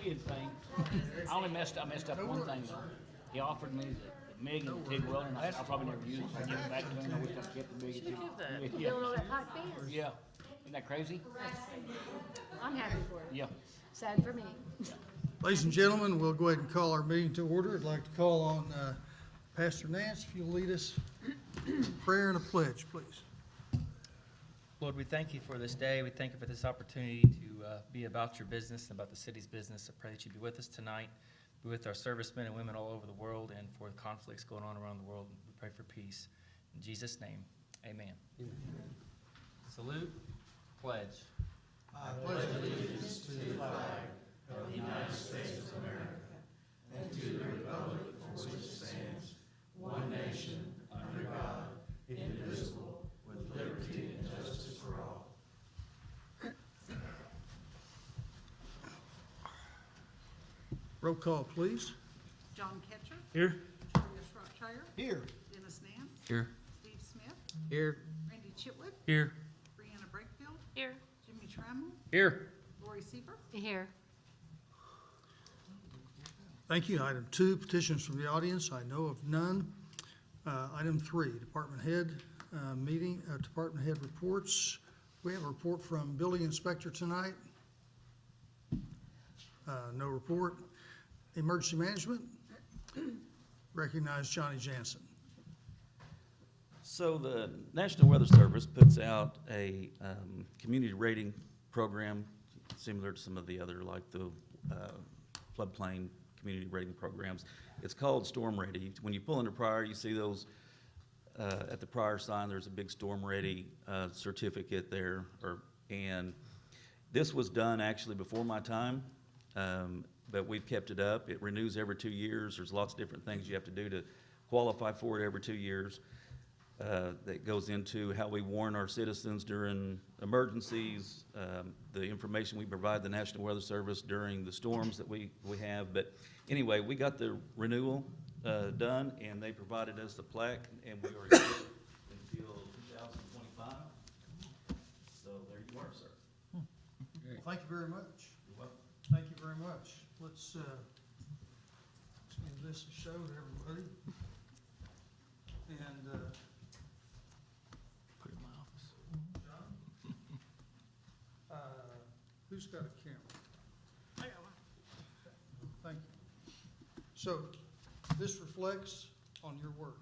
kid thing. I messed up one thing though. He offered me the MIG and the TIG welding, and I said I'll probably never use it. So I give it back to him. I wish I kept the MIG and TIG. Yeah. Building all that pipe fence. Yeah. Isn't that crazy? I'm happy for it. Yeah. Sad for me. Ladies and gentlemen, we'll go ahead and call our meeting to order. I'd like to call on Pastor Nance, if you'll lead us in prayer and a pledge, please. Lord, we thank you for this day. We thank you for this opportunity to be about your business and about the city's business. I pray that you be with us tonight, be with our servicemen and women all over the world, and for the conflicts going on around the world. We pray for peace. In Jesus' name, amen. Salute, pledge. I pledge allegiance to the flag of the United States of America and to the republic for which it stands, one nation, under God, indivisible, with liberty and justice for all. Roll call, please. John Ketcher. Here. Julia Shropshire. Here. Dennis Nance. Here. Steve Smith. Here. Randy Chitwood. Here. Brianna Brakefield. Here. Jimmy Trammell. Here. Lori Seaver. Here. Thank you. Item 2, petitions from the audience. I know of none. Item 3, department head department head reports. We have a report from building inspector tonight. No report. Emergency management. Recognize Johnny Jansen. So the National Weather Service puts out a community rating program similar to some of the other, like the floodplain community rating programs. It's called Storm Ready. When you pull into Pryor, you see those at the Pryor sign. There's a big Storm Ready certificate there, and this was done actually before my time, but we've kept it up. It renews every 2 years. There's lots of different things you have to do to qualify for it every 2 years. That goes into how we warn our citizens during emergencies, the information we provide the National Weather Service during the storms that we have. But anyway, we got the renewal done, and they provided us the plaque, and we are good until 2025. So there you are, sir. Thank you very much. You're welcome. Thank you very much. Let's give this a show to everybody. And Put it in my office. John, who's got a camera? I got one. Thank you. So this reflects on your work,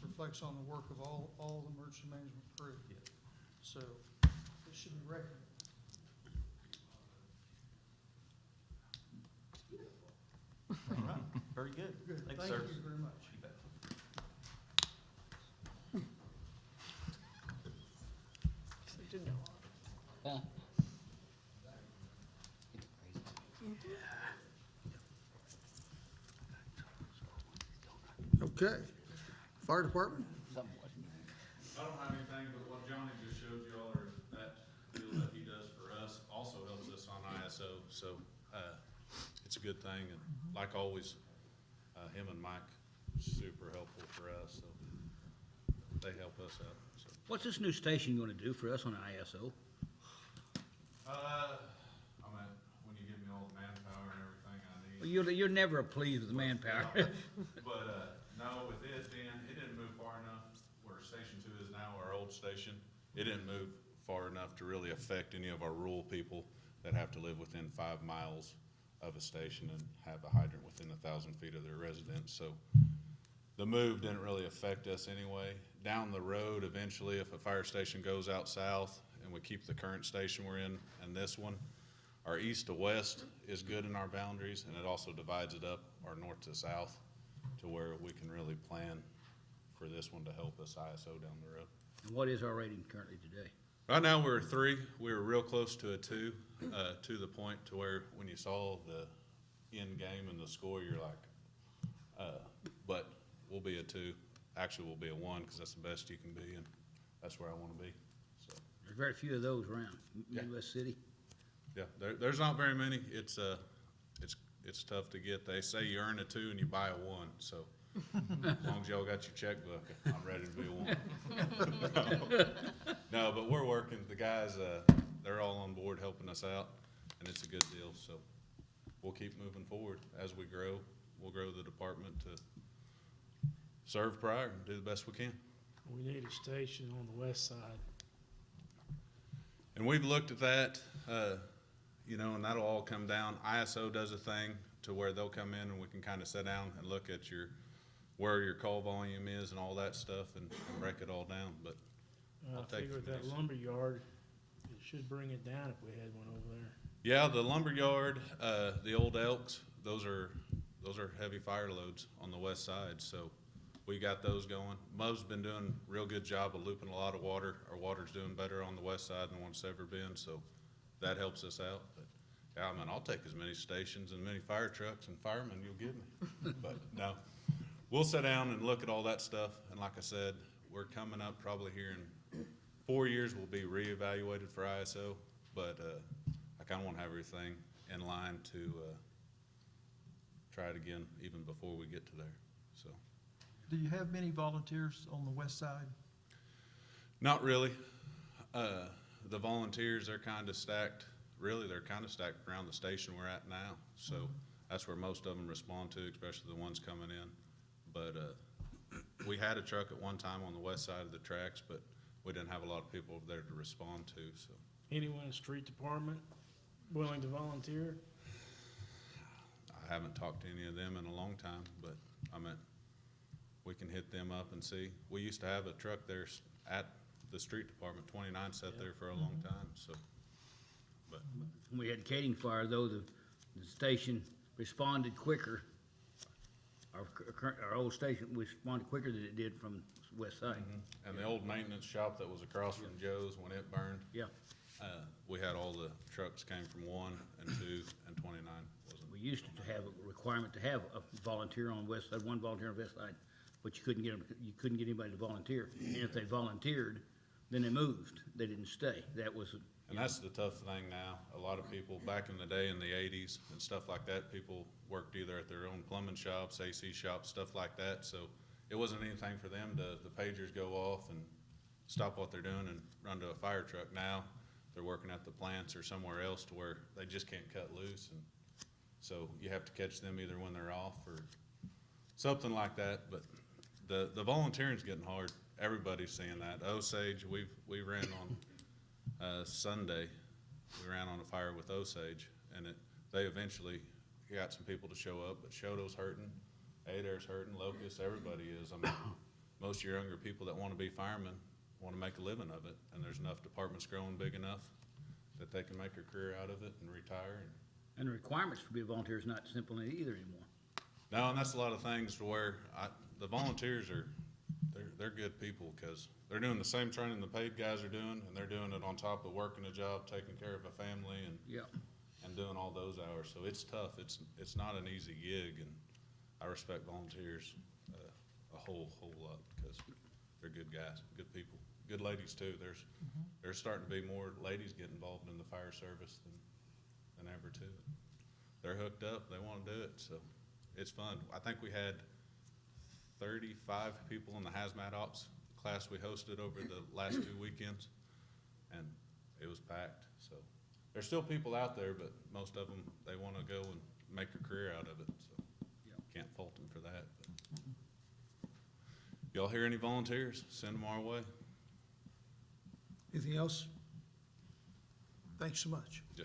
reflects on the work of all the emergency management crew. Yeah. So it should be recognized. All right. Very good. Good. Thanks, Thank sir. you very much. You bet. Huh? Okay. Fire department? Something wasn't. I don't have anything, but what Johnny just showed you all, or that deal that he does for us, also helps us on ISO, so, it's a good thing, and like always, him and Mike, super helpful for us, so they help us out, so. What's this new station gonna do for us on ISO? I mean, when you give me all the manpower and everything I need. Well, you're never pleased with the manpower. But, no, with it didn't move far enough where Station 2 is now, our old station. It didn't move far enough to really affect any of our rural people that have to live within 5 miles of a station and have a hydrant within 1,000 feet of their residence. So the move didn't really affect us anyway. Down the road, eventually, if a fire station goes out south and we keep the current station we're in and this one, our east to west is good in our boundaries, and it also divides it up, our north to south, to where we can really plan for this one to help us ISO down the road. And what is our rating currently today? Right now, we're a 3. We were real close to a 2, to the point to where when you saw the end game and the score, you're like, but we'll be a 2. Actually, we'll be a 1 because that's the best you can be, and that's where I want to be. So, There's very few of those around. Yeah. Midwest City. yeah, there's not very many. It's tough to get. They say you earn a 2 and you buy a 1. So as long as y'all got your checkbook, I'm ready to be a 1. No, but we're working. The guys, they're all on board helping us out, and it's a good deal. So we'll keep moving forward. As we grow, we'll grow the department to serve Pryor and do the best we can. We need a station on the west side. And we've looked at that, you know, and that'll all come down. ISO does a thing to where they'll come in and we can kind of sit down and look at where your call volume is and all that stuff and break it all down, but I'll I take figure with from that this. lumber yard, it should bring it down if we had one over there. Yeah, the lumberyard, the old Elks, those are heavy fire loads on the west side, so we got those going. Mo's been doing a real good job of looping a lot of water. Our water's doing better on the west side than what it's ever been, so that helps us out. But yeah, I mean, I'll take as many stations and many fire trucks and firemen you'll give me. But no, we'll sit down and look at all that stuff, and like I said, we're coming up probably here in 4 years, we'll be reevaluated for ISO, but I kind of want to have everything in line to try it again even before we get to there, so. Do you have many volunteers on the west side? Not really. The volunteers are kind of stacked, really, they're kind of stacked around the station we're at now, so that's where most of them respond to, especially the ones coming in. But we had a truck at one time on the west side of the tracks, but we didn't have a lot of people over there to respond to, so. Anyone in the street department willing to volunteer? I haven't talked to any of them in a long time, but I mean, we can hit them up and see. We used to have a truck there at the street department, 29 sat there for a long time, so. But When we had Kading fire, though, the station responded quicker. Our old station responded quicker than it did from the west side. and the old maintenance shop that was across from Joe's when it burned, Yeah, we had all the trucks came from 1 and 2 and 29 wasn't. we used to have a requirement to have a volunteer on the west side, one volunteer on the west side, but you couldn't get anybody to volunteer. And if they volunteered, then they moved. They didn't stay. That was, And that's the tough thing now. A lot of people, back in the day in the 80s and stuff like that, people worked either at their own plumbing shops, AC shops, stuff like that. So it wasn't anything for them to, the pagers go off and stop what they're doing and run to a fire truck. Now they're working at the plants or somewhere else to where they just can't cut loose. And so you have to catch them either when they're off or something like that. But the volunteering's getting hard. Everybody's seeing that. Osage, we ran on Sunday, we ran on a fire with Osage, and they eventually got some people to show up, but Shoto's hurting, Adair's hurting, Locust, everybody is. I mean, most of your younger people that want to be firemen want to make a living of it, and there's enough departments growing big enough that they can make a career out of it and retire. and the requirements for being a volunteer is not simple either anymore. No, and that's a lot of things to where the volunteers they're good people because they're doing the same training the paid guys are doing, and they're doing it on top of working a job, taking care of a family, and Yeah. and doing all those hours. So it's tough. It's not an easy gig, and I respect volunteers a whole lot because they're good guys, good people, good ladies too. There's starting to be more ladies get involved in the fire service than ever too. They're hooked up. They want to do it, so it's fun. I think we had 35 people in the hazmat ops class we hosted over the last 2 weekends, and it was packed. So there's still people out there, but most of them, they want to go and make a career out of it, so can't fault them for that. But y'all hear any volunteers, send them our way. Anything else? Thanks so much. Yeah.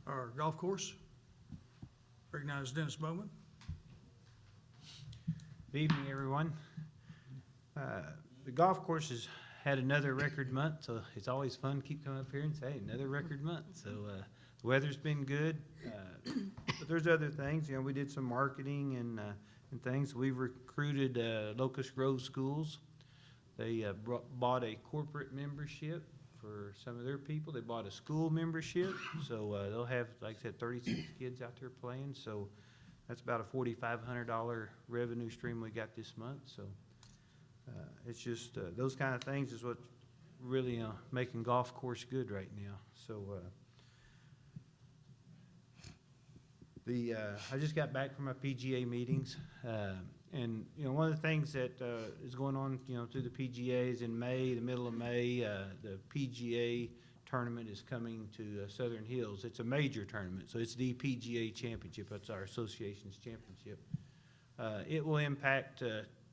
Our golf course, recognize Dennis Bowman. Good evening, everyone. The golf course has had another record month, so it's always fun to keep coming up here and say, another record month. So the weather's been good, but there's other things. You know, we did some marketing and things. We've recruited Locust Grove Schools. They bought a corporate membership for some of their people. They bought a school membership, so they'll have, like I said, 36 kids out there playing. So that's about a $4,500 revenue stream we got this month. So it's just those kind of things is what's really making golf course good right now. So I just got back from my PGA meetings, and you know, one of the things that is going on, you know, through the PGA is in May, the middle of May, the PGA tournament is coming to Southern Hills. It's a major tournament, so it's the PGA Championship. That's our association's championship. It will impact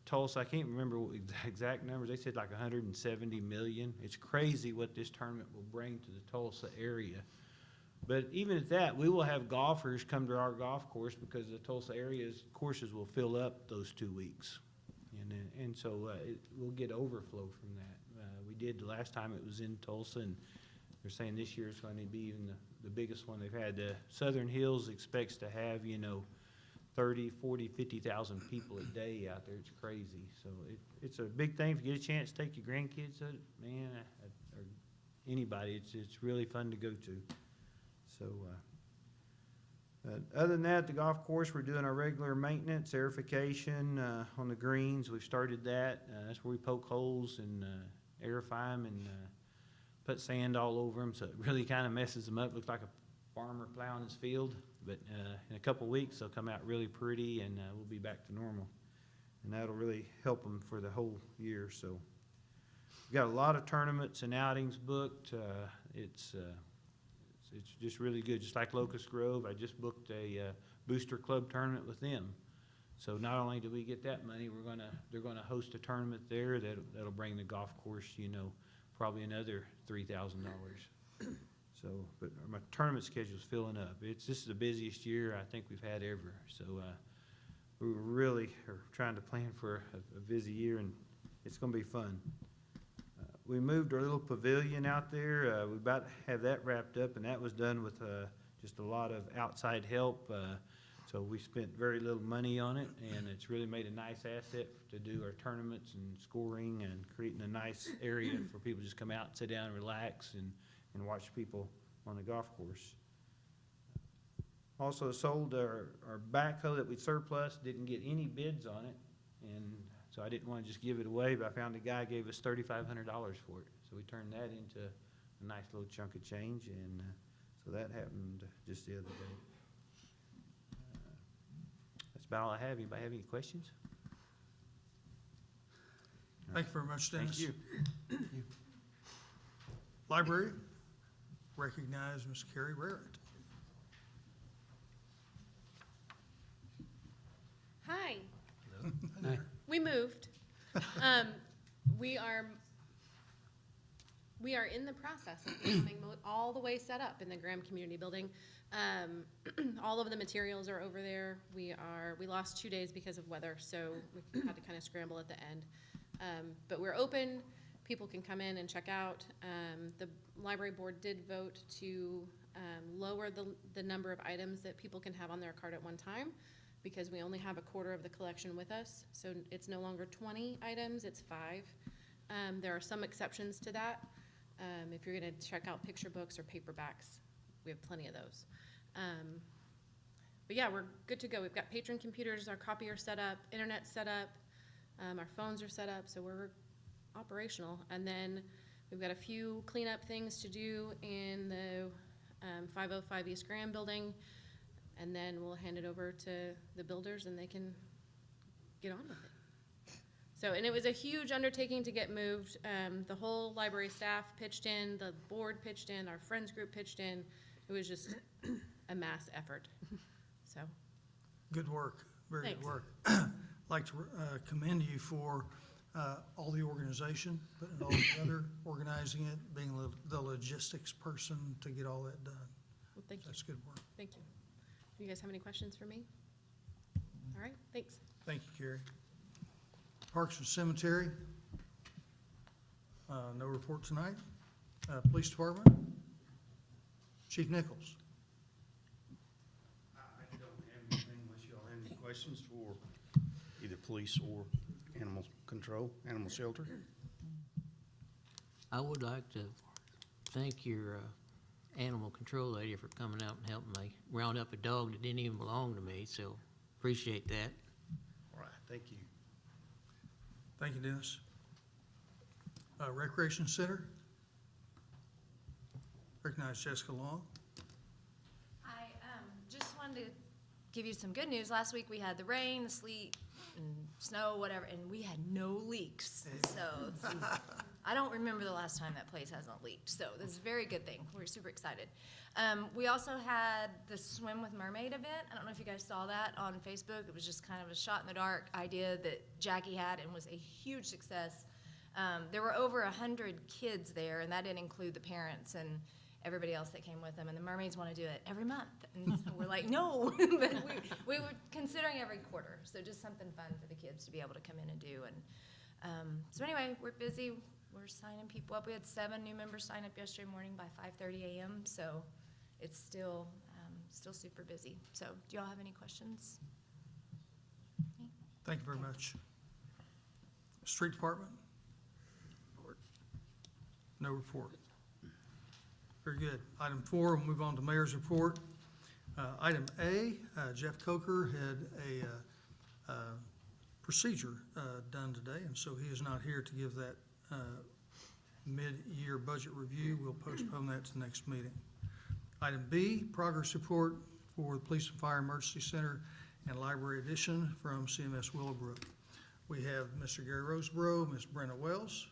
Tulsa. I can't remember what exact numbers. They said like 170 million. It's crazy what this tournament will bring to the Tulsa area. But even at that, we will have golfers come to our golf course because the Tulsa area's courses will fill up those 2 weeks. And so we'll get overflow from that. We did the last time it was in Tulsa, and they're saying this year it's going to be even the biggest one they've had. Southern Hills expects to have, 30, 40, 50,000 people a day out there. It's crazy. So it's a big thing. If you get a chance to take your grandkids, man, or anybody, it's really fun to go to. So other than that, the golf course, we're doing our regular maintenance, aerification on the greens. We've started that. That's where we poke holes and aerify them and put sand all over them, so it really kind of messes them up. Looks like a farmer plowing his field. But in a couple weeks, they'll come out really pretty, and we'll be back to normal. And that'll really help them for the whole year. So we've got a lot of tournaments and outings booked. It's just really good. Just like Locust Grove, I just booked a booster club tournament with them. So not only do we get that money, they're gonna host a tournament there that'll bring the golf course, probably another $3,000. So, but my tournament schedule's filling up. This is the busiest year I think we've had ever. So we really are trying to plan for a busy year, and it's going to be fun. We moved our little pavilion out there. We're about to have that wrapped up, and that was done with just a lot of outside help. So we spent very little money on it, and it's really made a nice asset to do our tournaments and scoring and creating a nice area for people to just come out and sit down and relax and watch people on the golf course. Also sold our backhoe that we surplus, didn't get any bids on it, and so I didn't want to just give it away, but I found a guy gave us $3,500 for it. So we turned that into a nice little chunk of change, and so that happened just the other day. That's about all I have. Anybody have any questions? Thank you very much, Dennis. Thank you. Library, recognize Ms. Carrie Rarrett. Hi. We moved. We are in the process of becoming all the way set up in the Graham Community Building. All of the materials are over there. We lost 2 days because of weather, so we had to kind of scramble at the end. But we're open. People can come in and check out. The library board did vote to lower the number of items that people can have on their cart at one time, because we only have a quarter of the collection with us. So it's no longer 20 items, it's 5. There are some exceptions to that. If you're gonna check out picture books or paperbacks, we have plenty of those. But yeah, we're good to go. We've got patron computers, our copier set up, internet set up, our phones are set up, so we're operational. And then we've got a few cleanup things to do in the 505 East Graham building, and then we'll hand it over to the builders and they can get on with it. So, and it was a huge undertaking to get moved. The whole library staff pitched in, the board pitched in, our friends group pitched in. It was just a mass effort, so. Good work, very Thanks. good work. I'd like to commend you for all the organization, putting it all together, organizing it, being the logistics person to get all that done. Well, thank you. That's good work. Thank you. Do you guys have any questions for me? All right, thanks. Thank you, Carrie. Parks and Cemetery, no report tonight. Police Department, Chief Nichols. I don't have anything unless y'all have any questions for either police or animal control, animal shelter. I would like to thank your animal control lady for coming out and helping me round up a dog that didn't even belong to me, so appreciate that. All right, thank you. Thank you, Dennis. Recreation Center, recognize Jessica Long. I just wanted to give you some good news. Last week we had the rain, the sleet, and snow, whatever, and we had no leaks. So I don't remember the last time that place hasn't leaked, so this is a very good thing. We're super excited. We also had the Swim with Mermaid event. I don't know if you guys saw that on Facebook. It was just kind of a shot in the dark idea that Jackie had and was a huge success. There were over 100 kids there, and that didn't include the parents and everybody else that came with them. And the mermaids want to do it every month. And so we're like, no, but we were considering every quarter. So just something fun for the kids to be able to come in and do. And so anyway, we're busy. We're signing people up. We had 7 new members sign up yesterday morning by 5:30 a.m. So it's still super busy. So do y'all have any questions? Thank you very much. Street Department? No report. Very good. Item 4, we'll move on to Mayor's report. Item A, Jeff Coker had a procedure done today, and so he is not here to give that mid-year budget review. We'll postpone that to the next meeting. Item B, progress report for the Police and Fire Emergency Center and Library Edition from CMS Willowbrook. We have Mr. Gary Roseborough, Ms. Brenna Wells.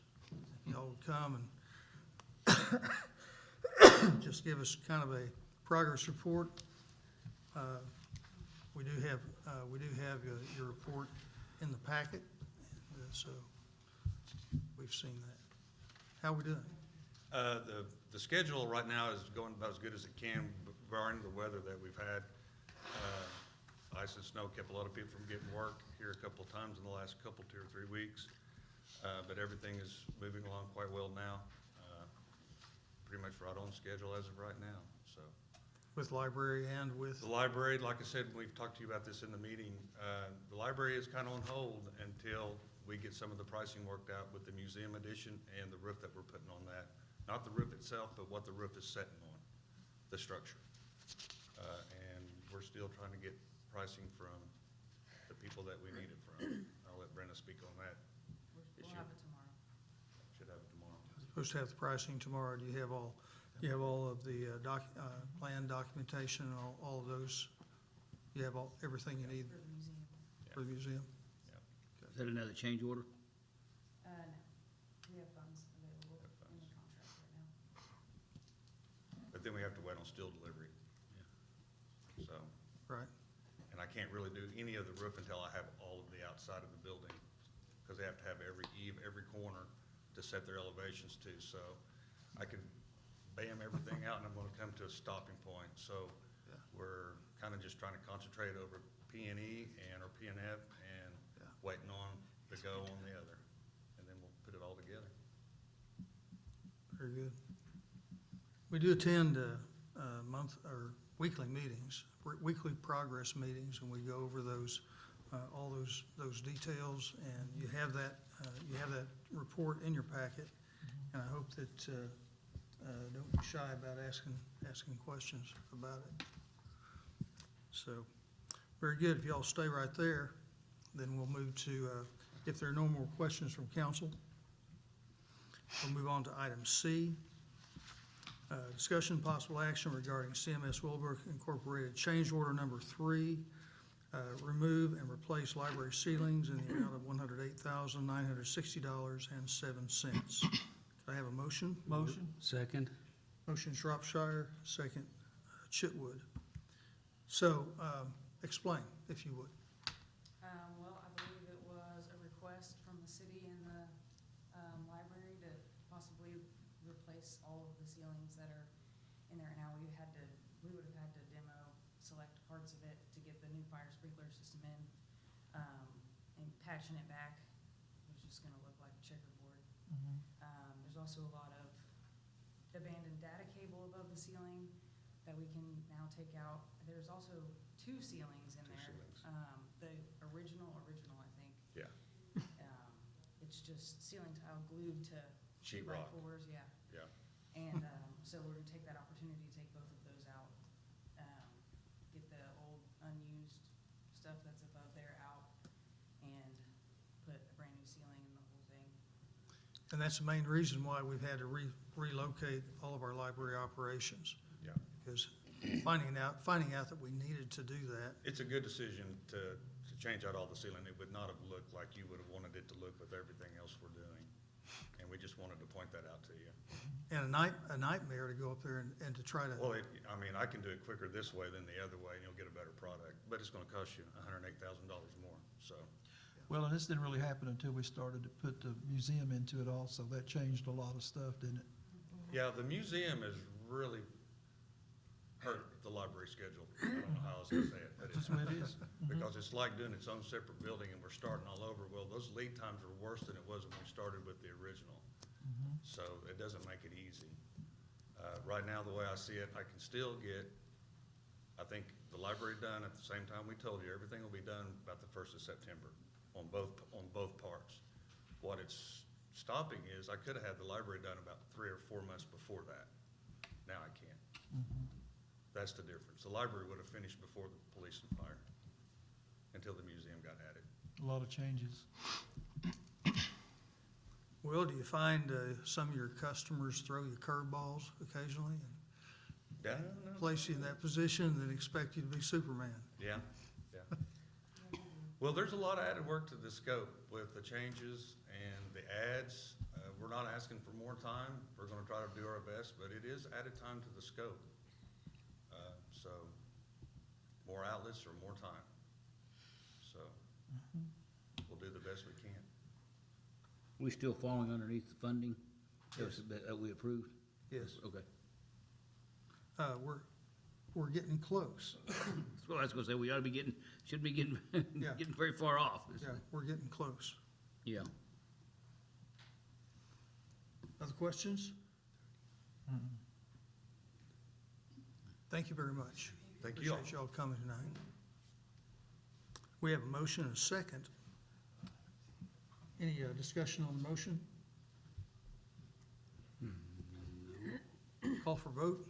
Y'all would come and just give us kind of a progress report. We do have your report in the packet, so we've seen that. How we doing? The schedule right now is going about as good as it can, barring the weather that we've had. Ice and snow kept a lot of people from getting work here a couple of times in the last 2 or 3 weeks, but everything is moving along quite well now. Pretty much right on schedule as of right now. So, With library and with? the library, like I said, we've talked to you about this in the meeting. The library is kind of on hold until we get some of the pricing worked out with the museum edition and the roof that we're putting on that. Not the roof itself, but what the roof is setting on, the structure. And we're still trying to get pricing from the people that we need it from. I'll let Brenda speak on that issue. We'll have it tomorrow. Should have it tomorrow. Supposed to have the pricing tomorrow. Do you have all of the plan documentation and all of those? You have everything you need For the museum. for the museum? Is that another change order? No, we have funds available in the contract right now. But then we have to wait on steel delivery. So, Right. and I can't really do any of the roof until I have all of the outside of the building, because they have to have every eave, every corner to set their elevations to. So I can bam everything out and I'm gonna come to a stopping point. So Yeah. we're kind of just trying to concentrate over P&E or PNF and Yeah. waiting on the go on the other. And then we'll put it all together. Very good. We do attend month or weekly meetings, weekly progress meetings, and we go over those, all those details. And you have that report in your packet. And I hope that don't be shy about asking questions about it. So, very good. If y'all stay right there, then we'll move to, if there are no more questions from council, we'll move on to item C. Discussion possible action regarding CMS Willowbrook Incorporated change order number 3, remove and replace library ceilings in the amount of $108,960.07. Can I have a motion? Motion. Second. Motion Shropshire, second Chitwood. So, explain, if you would. Well, I believe it was a request from the city and the library to possibly replace all of the ceilings that are in there now. We would have had to demo select parts of it to get the new fire sprinkler system in, and patching it back was just gonna look like a checkerboard. There's also a lot of abandoned data cable above the ceiling that we can now take out. There's also 2 ceilings in Two there. ceilings. The original, I think. Yeah. It's just ceiling tile glued to Sheetrock. 2x4s, yeah. Yeah. And, so we're gonna take that opportunity to take both of those out, get the old unused stuff that's above there out, and put a brand new ceiling in the whole thing. And that's the main reason why we've had to relocate all of our library operations. Yeah. Because finding out that we needed to do that. It's a good decision to change out all the ceiling. It would not have looked like you would have wanted it to look with everything else we're doing. And we just wanted to point that out to you. And a nightmare to go up there and to try to, Well, I mean, I can do it quicker this way than the other way, and you'll get a better product, but it's gonna cost you $108,000 more, so. Well, and this didn't really happen until we started to put the museum into it also. That changed a lot of stuff, didn't it? Yeah, the museum has really hurt the library schedule. I don't know how else to say it, but That's the way it is. because it's like doing its own separate building and we're starting all over. Well, those lead times are worse than it was when we started with the original. So it doesn't make it easy. Right now, the way I see it, I can still get, I think, the library done at the same time we told you. Everything will be done about the 1st of September on both parts. What it's stopping is I could have had the library done about 3 or 4 months before that. Now I can't. That's the difference. The library would have finished before the police and fire until the museum got added. A lot of changes. Will, do you find some of your customers throw you curveballs occasionally and Yeah, no. place you in that position and then expect you to be Superman? Yeah. Well, there's a lot of added work to the scope with the changes and the ads. We're not asking for more time. We're gonna try to do our best, but it is added time to the scope. So more outlets or more time. So we'll do the best we can. We still falling underneath the funding Yes. that we approved? Yes. Okay. We're getting close. So I was gonna say, we ought to be getting, shouldn't be getting, Yeah. getting very far off. Yeah, we're getting close. Yeah. Other questions? Thank you very much. Thank you all. Appreciate y'all coming tonight. We have a motion and a second. Any discussion on the motion? Call for vote?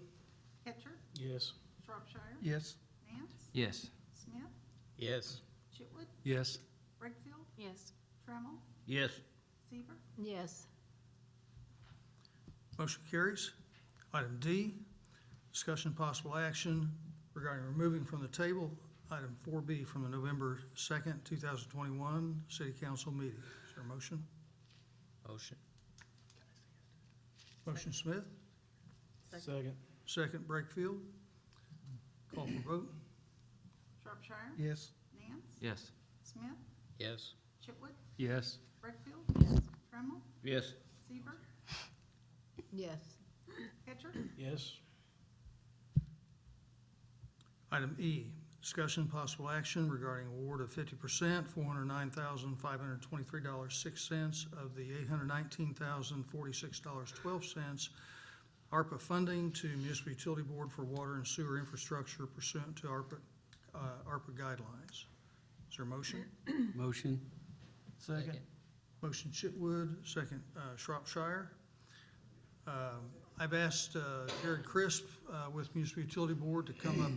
Etcher, Yes. Shropshire, Yes. Nance, Yes. Smith, Yes. Chitwood, Yes. Brakefield, Yes. Trammell, Yes. Seaver. Yes. Motion carries. Item D, discussion possible action regarding removing from the table item 4B from the November 2nd, 2021 City Council meeting. Is there a motion? Motion. Motion Smith, Second. second Brakefield. Call for vote? Shropshire, Yes. Nance, Yes. Smith, Yes. Chitwood, Yes. Brakefield, Yes. Trammell, Yes. Seaver, Yes. Etcher, Yes. Item E, discussion possible action regarding award of 50%, $409,523.06 of the $819,046.12 ARPA funding to Municipal Utility Board for Water and Sewer Infrastructure pursuant to ARPA guidelines. Is there a motion? Motion. Second. Motion Chitwood, second Shropshire. I've asked Jared Crisp with Municipal Utility Board to come up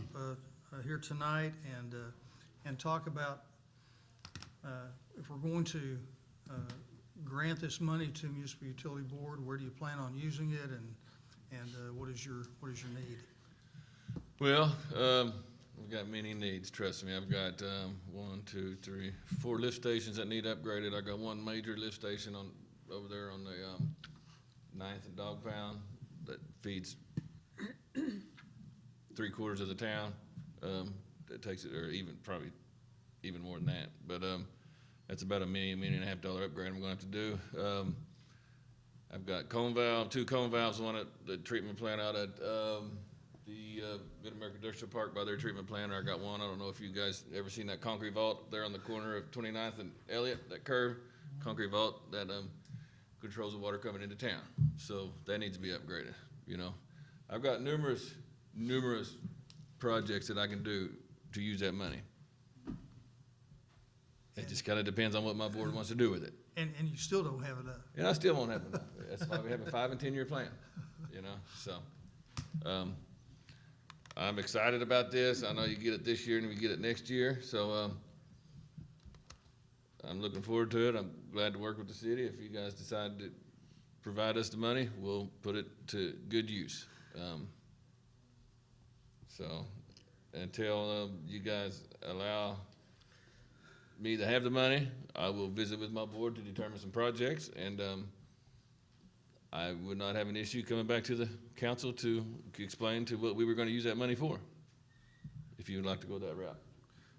here tonight and talk about if we're going to grant this money to Municipal Utility Board, where do you plan on using it, and what is your need? Well, we've got many needs, trust me. I've got 4 lift stations that need upgraded. I got one major lift station over there on the 9th and Dog Pound that feeds 3/4 of the town. That takes it, or probably even more than that. But that's about $1 million and a half upgrade I'm going to have to do. I've got 2 cone valves, one at the treatment plant out at the Mid-America Industrial Park by their treatment plant. I got one. I don't know if you guys ever seen that concrete vault there on the corner of 29th and Elliott, that curve, concrete vault that controls the water coming into town. So that needs to be upgraded, you know. I've got numerous projects that I can do to use that money. It just kind of depends on what my board wants to do with it. And you still don't have enough. And I still won't have enough. That's why we have a 5 and 10 year plan, you know, so. I'm excited about this. I know you get it this year and we get it next year, so, I'm looking forward to it. I'm glad to work with the city. If you guys decide to provide us the money, we'll put it to good use. So until you guys allow me to have the money, I will visit with my board to determine some projects, and I would not have an issue coming back to the council to explain to what we were gonna use that money for, if you would like to go that route.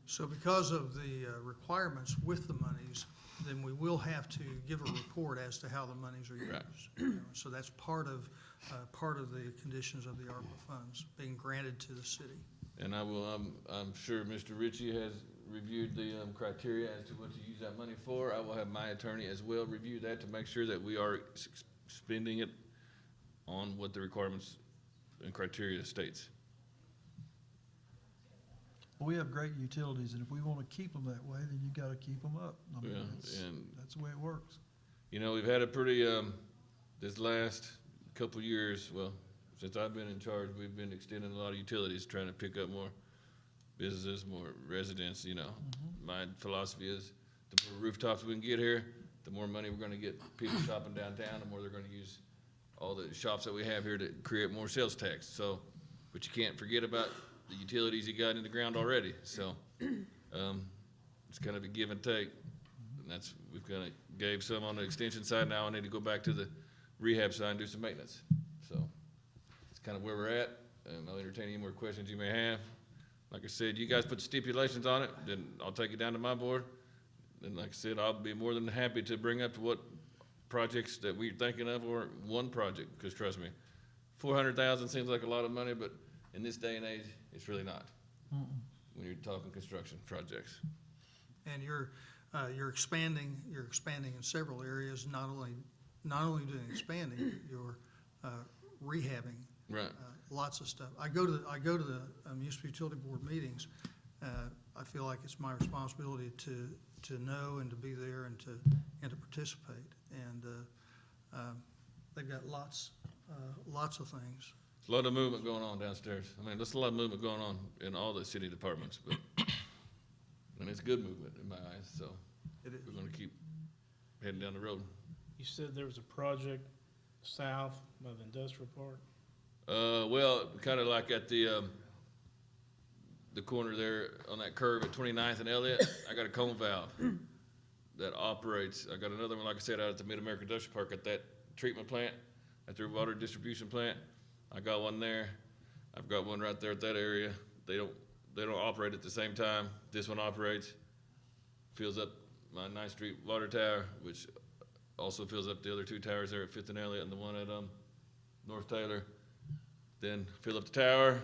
So because of the requirements with the monies, then we will have to give a report as to how the monies are used. Right. You know, so that's part of the conditions of the ARPA funds being granted to the city. And I will, I'm sure Mr. Ritchie has reviewed the criteria as to what to use that money for. I will have my attorney as well review that to make sure that we are spending it on what the requirements and criteria states. We have great utilities, and if we want to keep them that way, then you got to keep them up. I mean, Yeah, that's the way it works. You know, we've had a pretty, this last couple years, well, since I've been in charge, we've been extending a lot of utilities, trying to pick up more businesses, more residents, you know. My philosophy is the more rooftops we can get here, the more money we're gonna get people shopping downtown, the more they're gonna use all the shops that we have here to create more sales tax. So, but you can't forget about the utilities you got in the ground already. So, it's kind of a give and take. And that's, we've kind of gave some on the extension side. Now I need to go back to the rehab side and do some maintenance. So it's kind of where we're at. And I'll entertain any more questions you may have. Like I said, you guys put stipulations on it, then I'll take it down to my board. And like I said, I'll be more than happy to bring up to what projects that we're thinking of, or one project, because trust me, 400,000 seems like a lot of money, but in this day and age, it's really not. When you're talking construction projects. And you're expanding in several areas, not only doing expanding, you're rehabbing. Right. Lots of stuff. I go to the municipal utility board meetings. I feel like it's my responsibility to know and to be there and to participate. And they've got lots of things. A lot of movement going on downstairs. I mean, there's a lot of movement going on in all the city departments, but, and it's good movement in my eyes, so It is. we're gonna keep heading down the road. You said there was a project south of the industrial park? Well, kind of like at the corner there on that curve at 29th and Elliott, I got a cone valve that operates. I got another one, like I said, out at the Mid-America Industrial Park at that treatment plant, at their water distribution plant. I got one there. I've got one right there at that area. They don't operate at the same time. This one operates, fills up my 9th Street water tower, which also fills up the other 2 towers there at 5th and Elliott and the one at North Taylor. Then fill up the tower.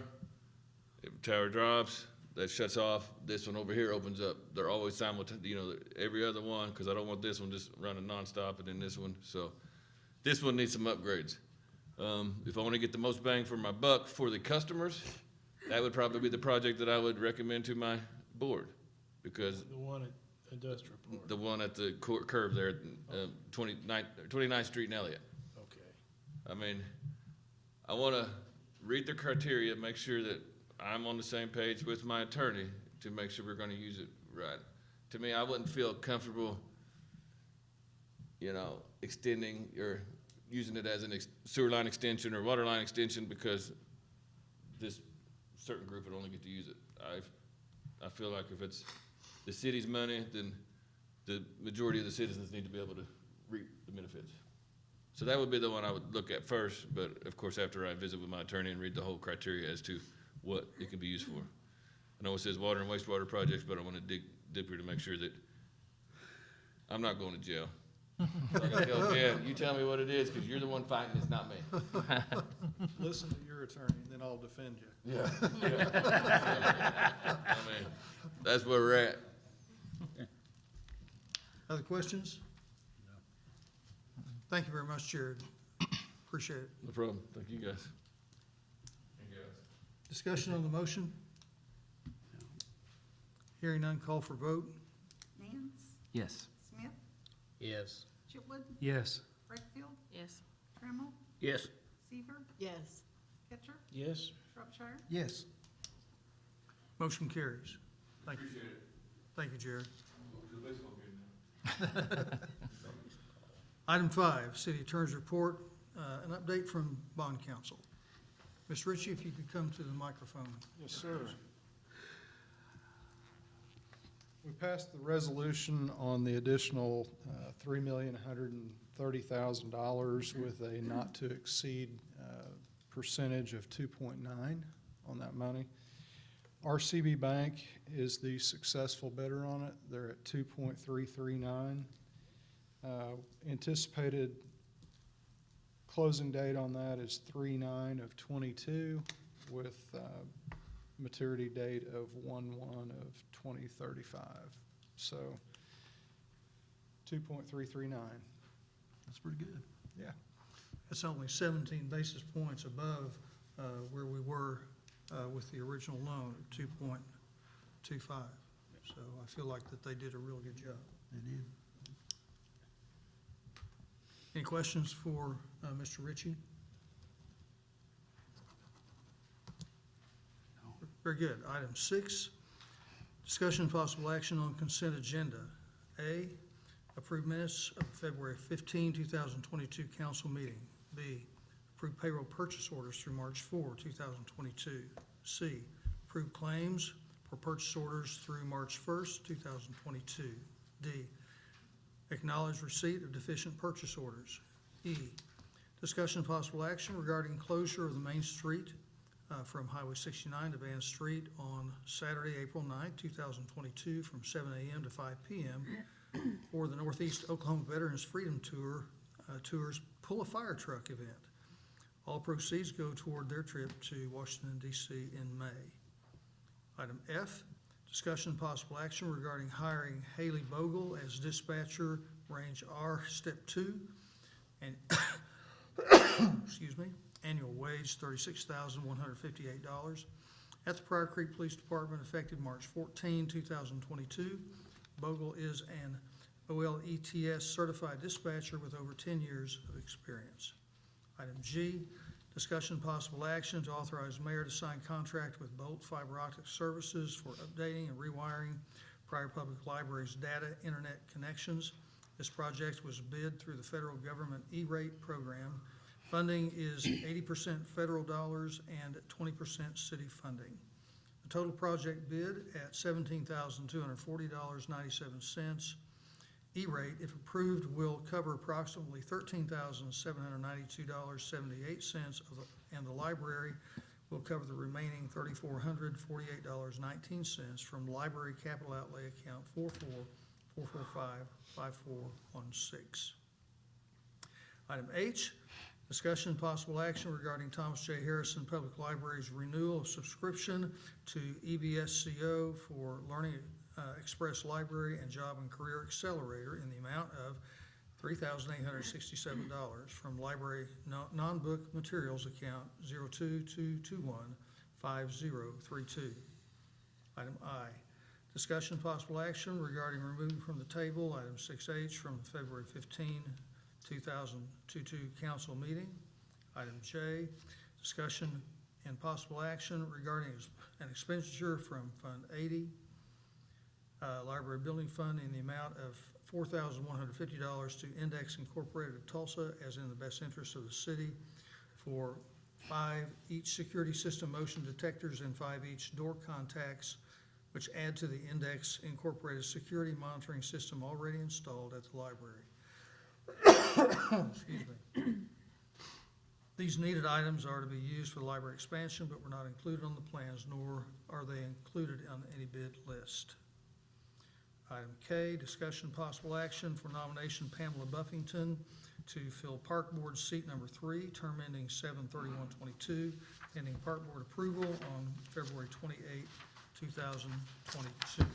If the tower drops, that shuts off. This one over here opens up. They're always simultaneous, you know, every other one, because I don't want this one just running nonstop, and then this one. So this one needs some upgrades. If I want to get the most bang for my buck for the customers, that would probably be the project that I would recommend to my board, because The one at industrial park? the one at the curve there at 29th Street and Elliott. Okay. I mean, I want to read the criteria, make sure that I'm on the same page with my attorney to make sure we're going to use it right. To me, I wouldn't feel comfortable, you know, extending or using it as a sewer line extension or water line extension, because this certain group would only get to use it. I feel like if it's the city's money, then the majority of the citizens need to be able to reap the benefits. So that would be the one I would look at first, but of course, after I visit with my attorney and read the whole criteria as to what it can be used for. I know it says water and wastewater projects, but I want to dig deeper to make sure that I'm not going to jail. Like I tell Dan, you tell me what it is, because you're the one fighting, it's not me. Listen to your attorney, and then I'll defend you. Yeah. I mean, that's where we're at. Other questions? No. Thank you very much, Jared. Appreciate it. No problem. Thank you, guys. Thank you, guys. Discussion on the motion? Hearing none, call for vote. Nance, Yes. Smith, Yes. Chipwood, Yes. Redfield, Yes. Trammell, Yes. Seaver, Yes. Ketcher, Yes? Shropshire. Yes. Motion carries. Thank you. Appreciate it. Thank you, Jared. The baseball game now. Item 5, City Attorney's Report, an update from Bond Counsel. Ms. Ritchie, if you could come to the microphone. Yes, sir. We passed the resolution on the additional $3,150,000 $30,000 with a not-to-exceed percentage of 2.9 on that money. RCB Bank is the successful bidder on it. They're at 2.339. Anticipated closing date on that is 3/9/22 with maturity date of 1/1/2035. So 2.339. That's pretty good. Yeah. That's only 17 basis points above where we were with the original loan at 2.25. So I feel like that they did a real good job. They did. Any questions for Mr. Ritchie? Very good. Item 6, discussion and possible action on consent agenda. A, approve minutes of February 15, 2022 council meeting. B, approve payroll purchase orders through March 4, 2022. C, approve claims for purchase orders through March 1st, 2022. D, acknowledge receipt of deficient purchase orders. E, discussion and possible action regarding closure of the main street from Highway 69 to Van Street on Saturday, April 9, 2022 from 7 a.m. to 5 p.m. for the Northeast Oklahoma Veterans Freedom Tour's Pull a Fire Truck event. All proceeds go toward their trip to Washington, D.C. in May. Item F, discussion and possible action regarding hiring Haley Bogle as dispatcher, range R, step 2, and excuse me, annual wage $36,158 at the Pryor Creek Police Department effective March 14, 2022. Bogle is an OLETS certified dispatcher with over 10 years of experience. Item G, discussion and possible action to authorize mayor to sign contract with Bolt Fiber Optic Services for updating and rewiring Pryor Public Library's data internet connections. This project was bid through the federal government E-rate program. Funding is 80% federal dollars and 20% city funding. The total project bid at $17,240.97. E-rate, if approved, will cover approximately $13,792.78 and the library will cover the remaining $3,448.19 from library capital outlay account 44-445-5416. Item H, discussion and possible action regarding Thomas J. Harrison Public Library's renewal of subscription to EBSCO for Learning Express Library and Job and Career Accelerator in the amount of $3,867 from library non-book materials account 022215032. Item I, discussion and possible action regarding removing from the table item 6H from the February 15, 2022 council meeting. Item J, discussion and possible action regarding an expenditure from Fund 80, Library Building Fund in the amount of $4,150 to Index Incorporated of Tulsa as in the best interest of the city for 5 each security system motion detectors and 5 each door contacts, which add to the Index Incorporated security monitoring system already installed at the library. Excuse me. These needed items are to be used for the library expansion, but were not included on the plans, nor are they included on any bid list. Item K, discussion possible action for nomination Pamela Buffington to fill Park Board seat number 3, term ending 7/31/22, pending Park Board approval on February 28, 2022.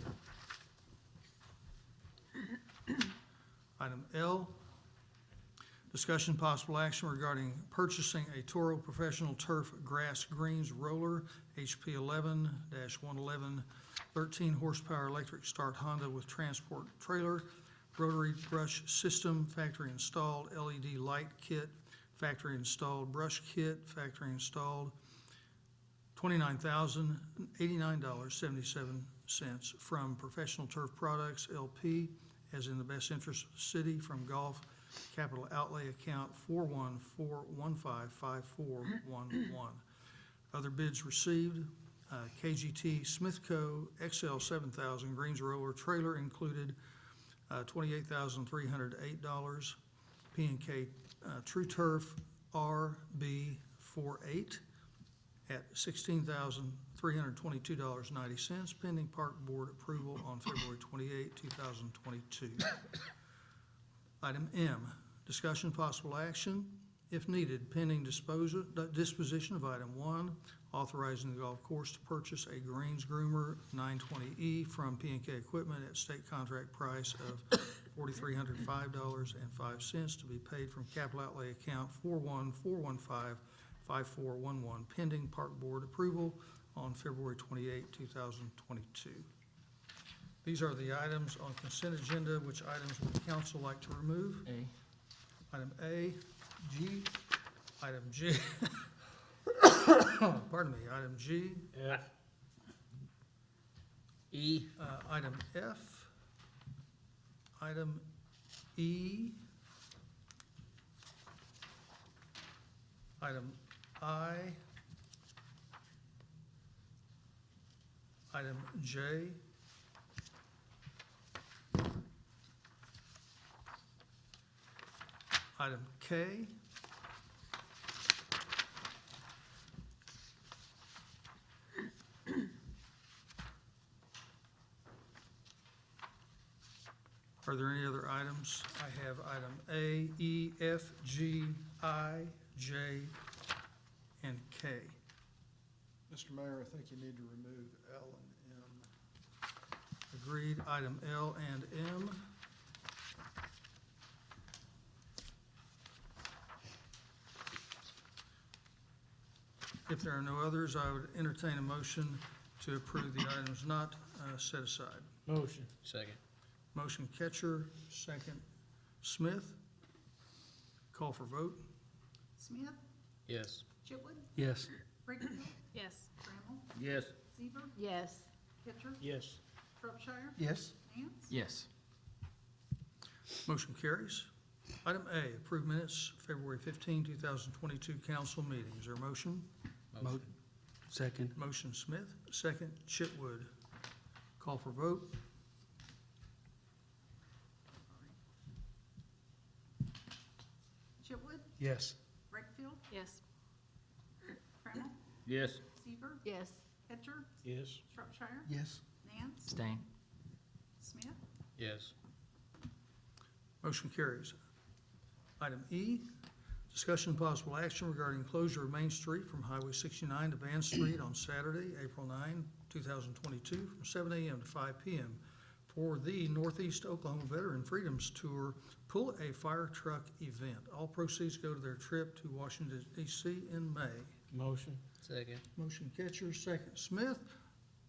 Item L, discussion possible action regarding purchasing a Toro Professional Turf Grass Greens Roller HP 11-111 13 horsepower electric start Honda with transport trailer, rotary brush system, factory installed, LED light kit, factory installed brush kit, factory installed, $29,089.77 from Professional Turf Products LP as in the best interest of the city from Golf Capital Outlay account 414155411. Other bids received, KGT Smithco XL 7000 Greens Roller trailer included $28,308. P&K True Turf RB48 at $16,322.90, pending Park Board approval on February 28, 2022. Item M, discussion possible action, if needed, pending disposition of item 1, authorizing the golf course to purchase a greens groomer 920E from P&K Equipment at state contract price of $4,305.05 to be paid from capital outlay account 414155411, pending Park Board approval on February 28, 2022. These are the items on consent agenda. Which items would the council like to remove? A. Item A, G, item G, pardon me, item G, F. E. Item F, item E, item I, item J, item K, are there any other items? I have item A, E, F, G, I, J, and K. Mr. Mayor, I think you need to remove L and M. Agreed. Item L and M. If there are no others, I would entertain a motion to approve the items not set aside. Motion. Second. Motion Ketcher, second Smith. Call for vote. Smith, Yes. Chitwood, Yes. Brakefield, Yes. Trammell, Yes. Seaver, Yes. Pitcher, Yes. Shropshire, Yes. Nance. Yes. Motion carries. Item A, approve minutes, February 15, 2022 council meeting. Is there a motion? Motion. Second. Motion Smith, second Chitwood. Call for vote. Chitwood, Yes. Brakefield, Yes. Trammell, Yes. Seaver, Yes. Pitcher, Yes. Shropshire, Yes. Nance, Abstain. Smith. Yes. Motion carries. Item E, discussion and possible action regarding closure of Main Street from Highway 69 to Van Street on Saturday, April 9, 2022, from 7 a.m. to 5 p.m. for the Northeast Oklahoma Veteran Freedoms Tour Pull a Fire Truck event. All proceeds go to their trip to Washington, D.C. in May. Motion. Second. Motion Catcher, second Smith.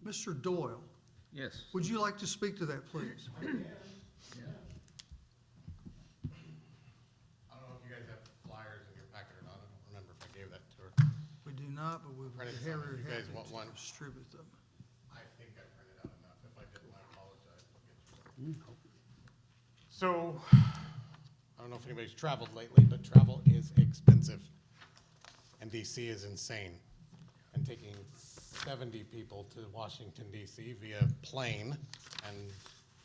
Mr. Doyle, Yes. would you like to speak to that, please? I don't know if you guys have flyers in your packet or not. I don't remember if I gave that to her. We do not, but we would be Printed some if very you guys happy want to one. distribute them. I think I printed out enough. If I didn't, I apologize. I'll get you. So, I don't know if anybody's traveled lately, but travel is expensive. And DC is insane. And taking 70 people to Washington DC via plane and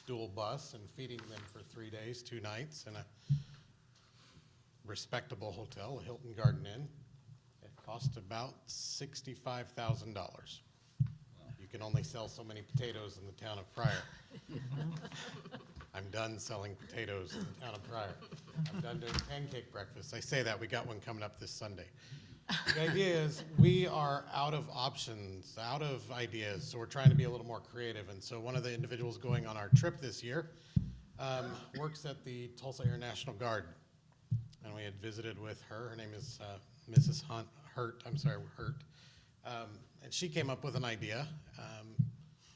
dual bus and feeding them for 3 days, 2 nights in a respectable hotel, a Hilton Garden Inn, it cost about $65,000. You can only sell so many potatoes in the town of Pryor. I'm done selling potatoes in the town of Pryor. I'm done doing pancake breakfasts. I say that, we got one coming up this Sunday. The idea is we are out of options, out of ideas, so we're trying to be a little more creative. And so one of the individuals going on our trip this year works at the Tulsa Air National Guard. And we had visited with her. Her name is Mrs. Hurt. And she came up with an idea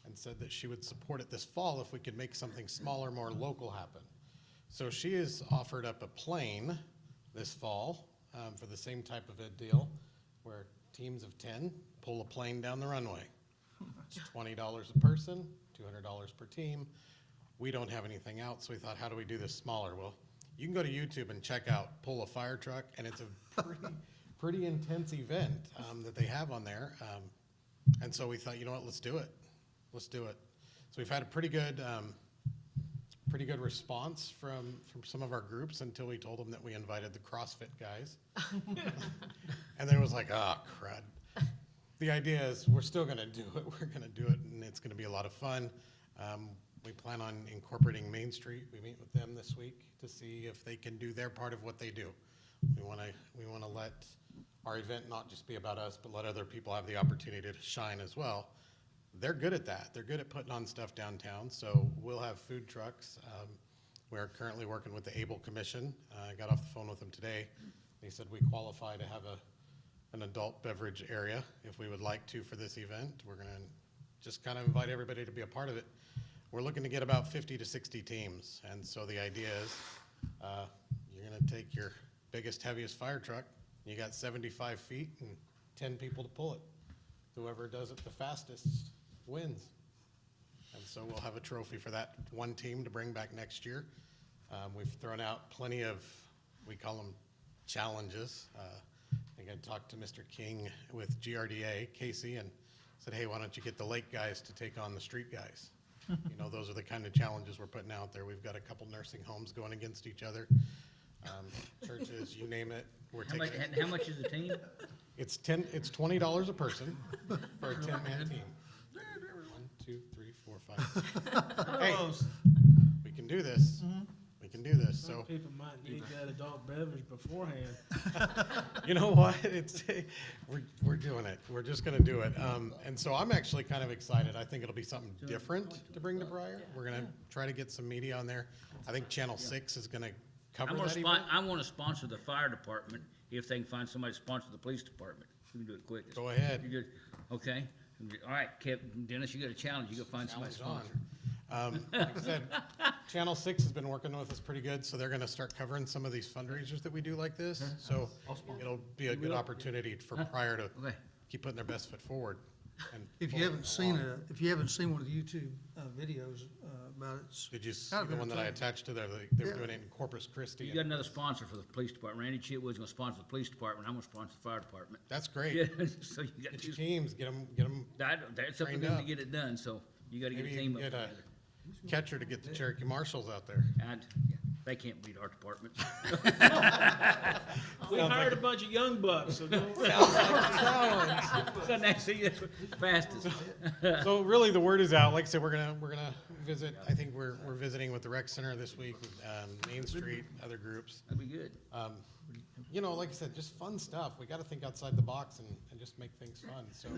and said that she would support it this fall if we could make something smaller, more local happen. So she has offered up a plane this fall for the same type of a deal, where teams of 10 pull a plane down the runway. It's $20 a person, $200 per team. We don't have anything out, so we thought, how do we do this smaller? Well, you can go to YouTube and check out Pull a Fire Truck, and it's a pretty intense event that they have on there. And so we thought, you know what, let's do it. Let's do it. So we've had a pretty good pretty good response from some of our groups until we told them that we invited the CrossFit guys. And then it was like, oh, crud. The idea is we're still gonna do it. We're gonna do it, and it's gonna be a lot of fun. We plan on incorporating Main Street. We meet with them this week to see if they can do their part of what they do. We wanna let our event not just be about us, but let other people have the opportunity to shine as well. They're good at that. They're good at putting on stuff downtown, so we'll have food trucks. We're currently working with the Able Commission. I got off the phone with them today. They said we qualify to have an adult beverage area if we would like to for this event. We're gonna just kind of invite everybody to be a part of it. We're looking to get about 50 to 60 teams, and so the idea is you're gonna take your biggest, heaviest fire truck, you got 75 feet and 10 people to pull it. Whoever does it the fastest wins. And so we'll have a trophy for that one team to bring back next year. We've thrown out plenty of, we call them challenges. I think I talked to Mr. King with GRDA, Casey, and said, hey, why don't you get the lake guys to take on the street guys? You know, those are the kind of challenges we're putting out there. We've got a couple nursing homes going against each other. Churches, you name it. How much is the team? It's $20 a person for a 10-man team. 1, 2, 3, 4, 5. Hey, we can do this. We can do this. Some So people might need that adult beverage beforehand. you know what? We're doing it. We're just going to do it. And so I'm actually kind of excited. I think it'll be something different to bring to Pryor. We're going to try to get some media on there. I think Channel 6 is going to cover that event. I want to sponsor the fire department if they can find somebody to sponsor the police department. We can do it quick. Go ahead. You good? Okay. All right, Dennis, you got a challenge. You got to find somebody to Challenge sponsor. Like I said, Channel 6 has been working with us pretty good, so they're going to start covering some of these fundraisers that we do like this. So it'll be a good opportunity for Pryor to Okay. keep putting their best foot forward. And If you haven't seen one of the YouTube videos about it, did you see kind of the one that I entertaining. attached to there? They were Yeah. doing it in Corpus Christi. You got another sponsor for the police department. Randy Chitwood's going to sponsor the police department. I'm going to sponsor the fire department. That's great. Yeah, so you got Get two. your teams, get them. That's up to trained them to up. get it done. So you got to get Maybe a team up get a together. catcher to get the Cherokee Marshals out there. And they can't beat our department. We hired a bunch of young bucks, so don't. So next thing, that's fastest. So really, the word is out. Like I said, we're gonna visit. I think we're visiting with the rec center this week, Main Street, other groups. That'd be good. You know, like I said, just fun stuff. We got to think outside the box and just make things fun. So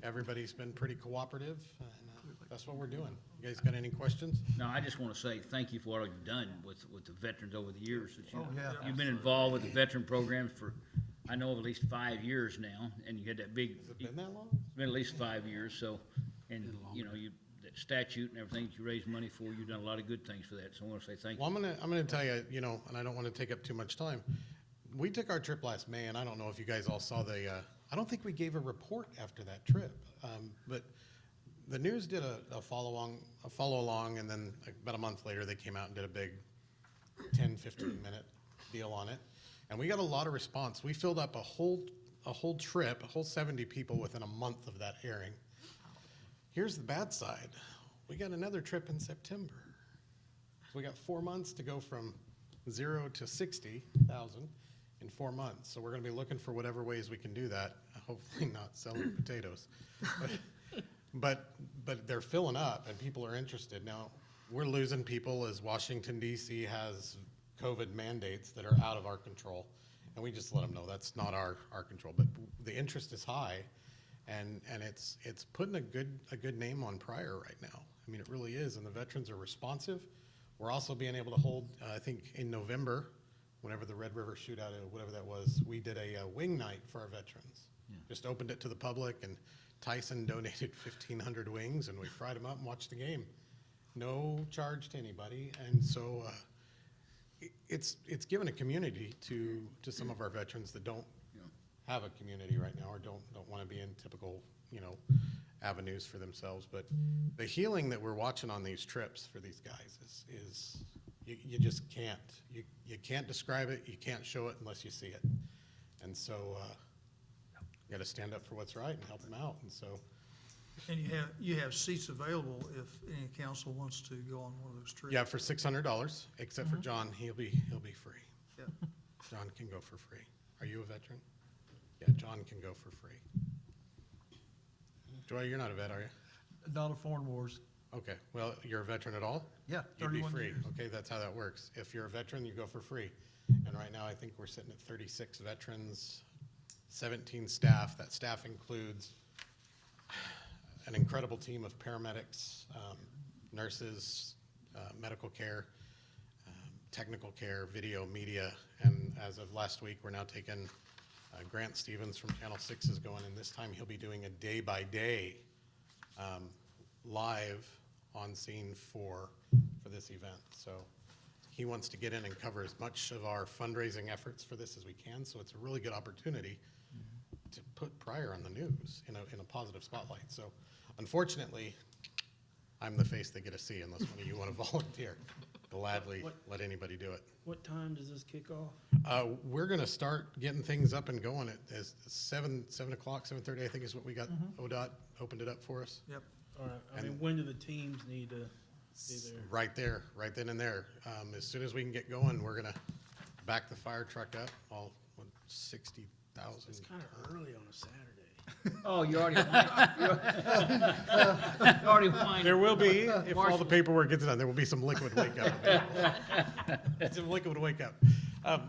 everybody's been pretty cooperative, and that's what we're doing. You guys got any questions? No, I just want to say thank you for what you've done with the veterans over the years. That yeah. You've been involved with the veteran programs for, I know, at least 5 years now, and you had that big. Has it been that long? It's been at least 5 years, so, and, you know, that statute and everything that you raised money for, you've done a lot of good things for that, so I want to say thank you. Well, I'm gonna tell you, you know, and I don't want to take up too much time. We took our trip last May, and I don't know if you guys all saw I don't think we gave a report after that trip, but the news did a follow along, and then about a month later, they came out and did a big 10, 15-minute deal on it. And we got a lot of response. We filled up a whole trip, a whole 70 people within a month of that airing. Here's the bad side. We got another trip in September. So we got 4 months to go from 0 to 60,000 in 4 months. So we're gonna be looking for whatever ways we can do that, hopefully not selling potatoes. But they're filling up and people are interested. Now, we're losing people as Washington DC has COVID mandates that are out of our control. And we just let them know that's not our control. But the interest is high, and it's putting a good name on Pryor right now. I mean, it really is, and the veterans are responsive. We're also being able to hold, I think in November, whenever the Red River shootout, whatever that was, we did a wing night for our veterans. Yeah. Just opened it to the public, and Tyson donated 1,500 wings, and we fried them up and watched the game. No charge to anybody, and so it's given a community to some of our veterans that don't have a community right now, or don't want to be in typical, you know, avenues for themselves. But the healing that we're watching on these trips for these guys is you just can't. You can't describe it, you can't show it unless you see it. And so you got to stand up for what's right and help them out. And so And you have seats available if any council wants to go on one of those trips. Yeah, for $600, except for John, he'll be free. Yeah. John can go for free. Are you a veteran? Yeah, John can go for free. Joy, you're not a vet, are you? Not a Foreign Wars. Okay, well, you're a veteran at all? Yeah, You'd be 31 free. years. Okay, that's how that works. If you're a veteran, you go for free. And right now, I think we're sitting at 36 veterans, 17 staff. That staff includes an incredible team of paramedics, nurses, medical care, technical care, video, media, and as of last week, we're now taking Grant Stevens from Channel 6 is going, and this time he'll be doing a day-by-day live on scene for this event. So he wants to get in and cover as much of our fundraising efforts for this as we can, so it's a really good opportunity to put Pryor on the news in a positive spotlight. So unfortunately, I'm the face they get to see unless one of you want to volunteer. Gladly let anybody do it. What time does this kick off? We're gonna start getting things up and going at 7 o'clock, 7:30, I think is what we got. ODOT opened it up for us. Yep. All right, I And- mean, when do the teams need to be there? Right there, right then and there. As soon as we can get going, we're gonna back the fire truck up, all 60,000. It's kind of early on a Saturday. Oh, you already, you already whined. There will be, if all the paperwork gets done, there will be some liquid wake up. Some liquid wake up.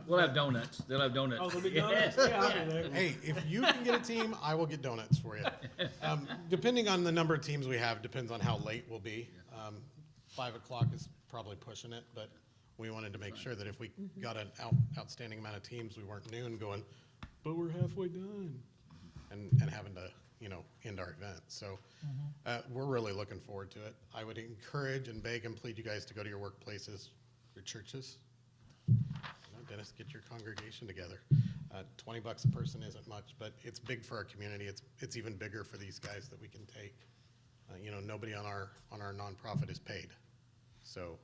We'll have donuts. They'll have donuts. Oh, there'll be donuts? Yeah, I'll be there. Hey, if you can get a team, I will get donuts for you. Depending on the number of teams we have, depends on how late we'll be. 5 o'clock is probably pushing it, but we wanted to make sure that if we got an outstanding amount of teams, we weren't noon going, but we're halfway done, and having to, end our event. So we're really looking forward to it. I would encourage and beg and plead you guys to go to your workplaces, your churches. Dennis, get your congregation together. $20 a person isn't much, but it's big for our community. It's even bigger for these guys that we can take. Nobody on our nonprofit is paid, so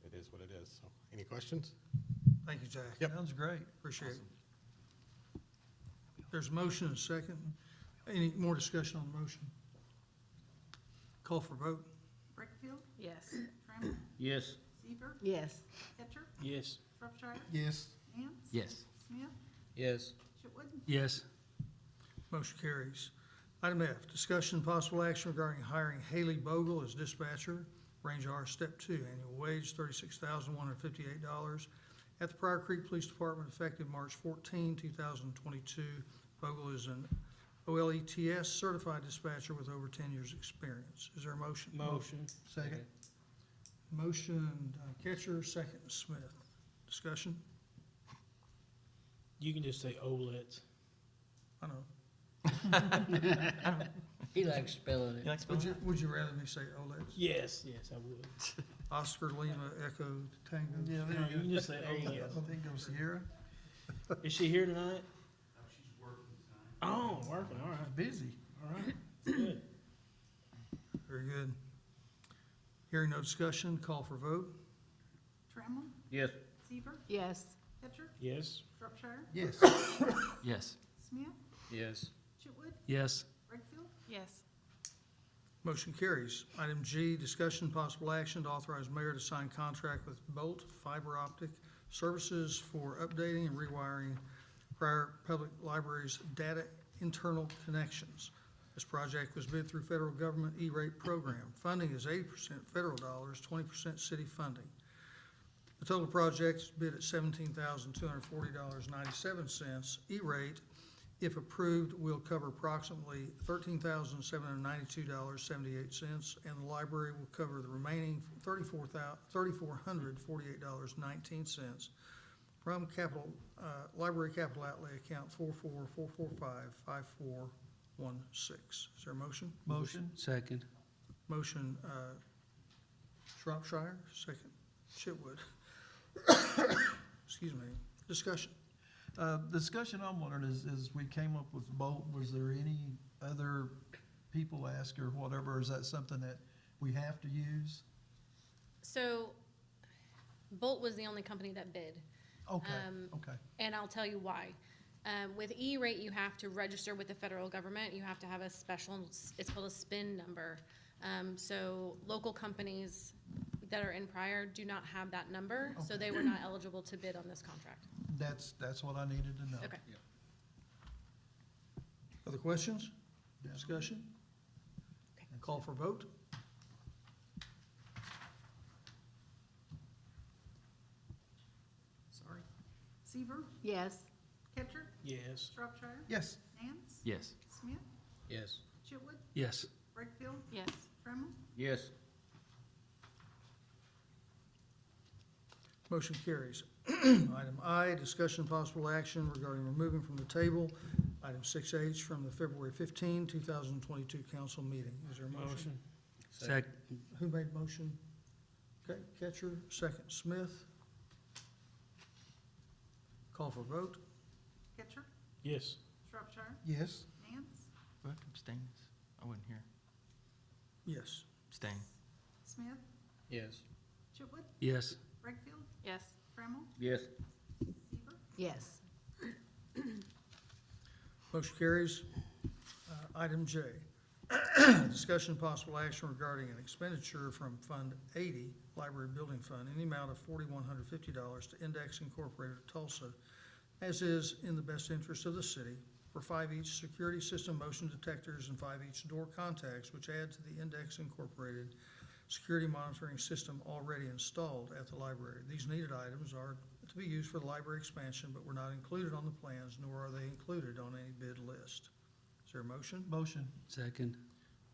it is what it is. So, any questions? Thank you, Jack. Yep. Sounds great. Appreciate it. There's a motion and a second. Any more discussion on the motion? Call for vote. Breakfield, Yes. Trammell, Yes. Seaver, Yes. Ketcher, Yes. Shropshire, Yes. Hance, Yes. Smith, Yes. Chitwood, Yes. Motion carries. Item F, discussion and possible action regarding hiring Haley Bogle as dispatcher, range R, step 2, annual wage $36,158 at the Pryor Creek Police Department effective March 14, 2022. Bogle is an OLETS certified dispatcher with over 10 years' experience. Is there a motion? Motion. Second. Motion, Ketcher, second, Smith. Discussion? You can just say OLEDs. I know. He likes spelling it. Would you rather me say OLEDs? Yes, I would. Oscar Lima Echo Tango. Yeah, No, there you you can go. just say I OLEDs. think of Sierra. Is she here tonight? Oh, working, all right, Busy. all right, good. Very good. Hearing no discussion, call for vote. Trammell, Yes. Seaver, Yes. Ketcher, Yes. Shropshire, Yes. Yes. Smith, Yes. Chitwood, Yes. Breakfield, Yes. Motion carries. Item G, discussion possible action to authorize mayor to sign contract with Bolt Fiber Optic Services for updating and rewiring Pryor Public Library's data internal connections. This project was bid through federal government E-rate program. Funding is 80% federal dollars, 20% city funding. The total project is bid at $17,240.97. E-rate, if approved, will cover approximately $13,792.78, and the library will cover the remaining $3,448.19 from library capital outlay account 444455416. Is there a motion? Motion. Second. Motion, Shropshire, second, Chitwood. Excuse me. Discussion. Discussion I'm wondering is we came up with Bolt, was there any other people ask or whatever, or is that something that we have to use? So Bolt was the only company that bid. Okay, Um, okay. And I'll tell you why. With E-rate, you have to register with the federal government. You have to have a special, it's called a SPIN number. So local companies that are in Pryor do not have that number, so they were not eligible to bid on this contract. That's what I needed to know. Okay. Other questions? Discussion? Call for vote? Sorry. Seaver, Yes. Ketchert, Yes. Shropshire, Yes. Nance, Yes. Smith, Yes. Chitwood, Yes. Brickfield, Yes. Trammell. Yes. Motion carries. Item I, discussion possible action regarding removing from the table item 6H from the February 15, 2022 council meeting. Is there a motion? Motion. Second. Who made motion? Okay, Ketcher, second Smith. Call for vote? Ketchert, Yes. Shropshire, Yes. Nance, What abstains? I wasn't here. Yes. Abstain. Smith, Yes. Chitwood, Yes. Brickfield, Yes. Trammell, Yes. Seaver, Yes. Motion carries. Item J, discussion possible action regarding an expenditure from Fund 80, Library Building Fund, in the amount of $4,150 to Index Incorporated of Tulsa, as is in the best interest of the city, for 5 each security system motion detectors and 5 each door contacts, which add to the Index Incorporated security monitoring system already installed at the library. These needed items are to be used for the library expansion, but were not included on the plans, nor are they included on any bid list. Is there a motion? Motion. Second.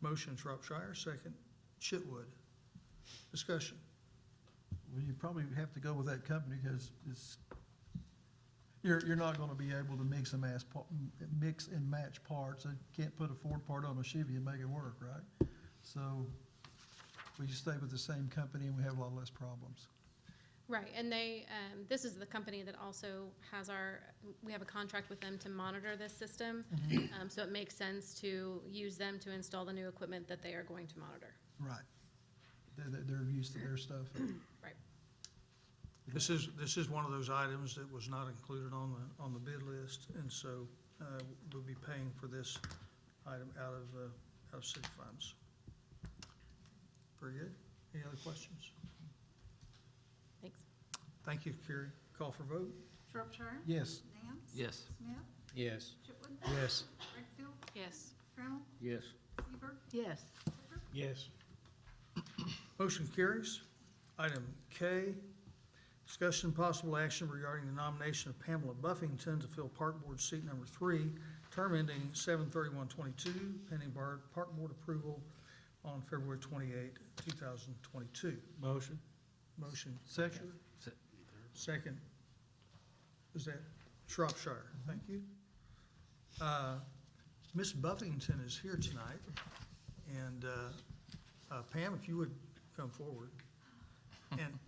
Motion Shropshire, second Chitwood. Discussion. Well, you probably have to go with that company because you're not gonna be able to mix and match parts. You can't put a Ford part on a Chevy and make it work, right? So we just stay with the same company and we have a lot less problems. Right, and they, this is the company that also has we have a contract with them to monitor this system. So it makes sense to use them to install the new equipment that they are going to monitor. Right. They're used to their stuff. Right. This is one of those items that was not included on the bid list, and so we'll be paying for this item out of city funds. Very good. Any other questions? Thanks. Thank you, Carrie. Call for vote? Shropshire, Yes. Nance, Yes. Smith, Yes. Chitwood, Yes. Brickfield, Yes. Trammell, Yes. Seaver, Yes. Ketchert, Yes. Motion carries. Item K, discussion possible action regarding the nomination of Pamela Buffington to fill Park Board seat number 3, term ending 7/31/22, pending Park Board approval on February 28, 2022. Motion. Motion. Second. Second. Is that Shropshire? Thank you. Ms. Buffington is here tonight, and Pam, if you would come forward. And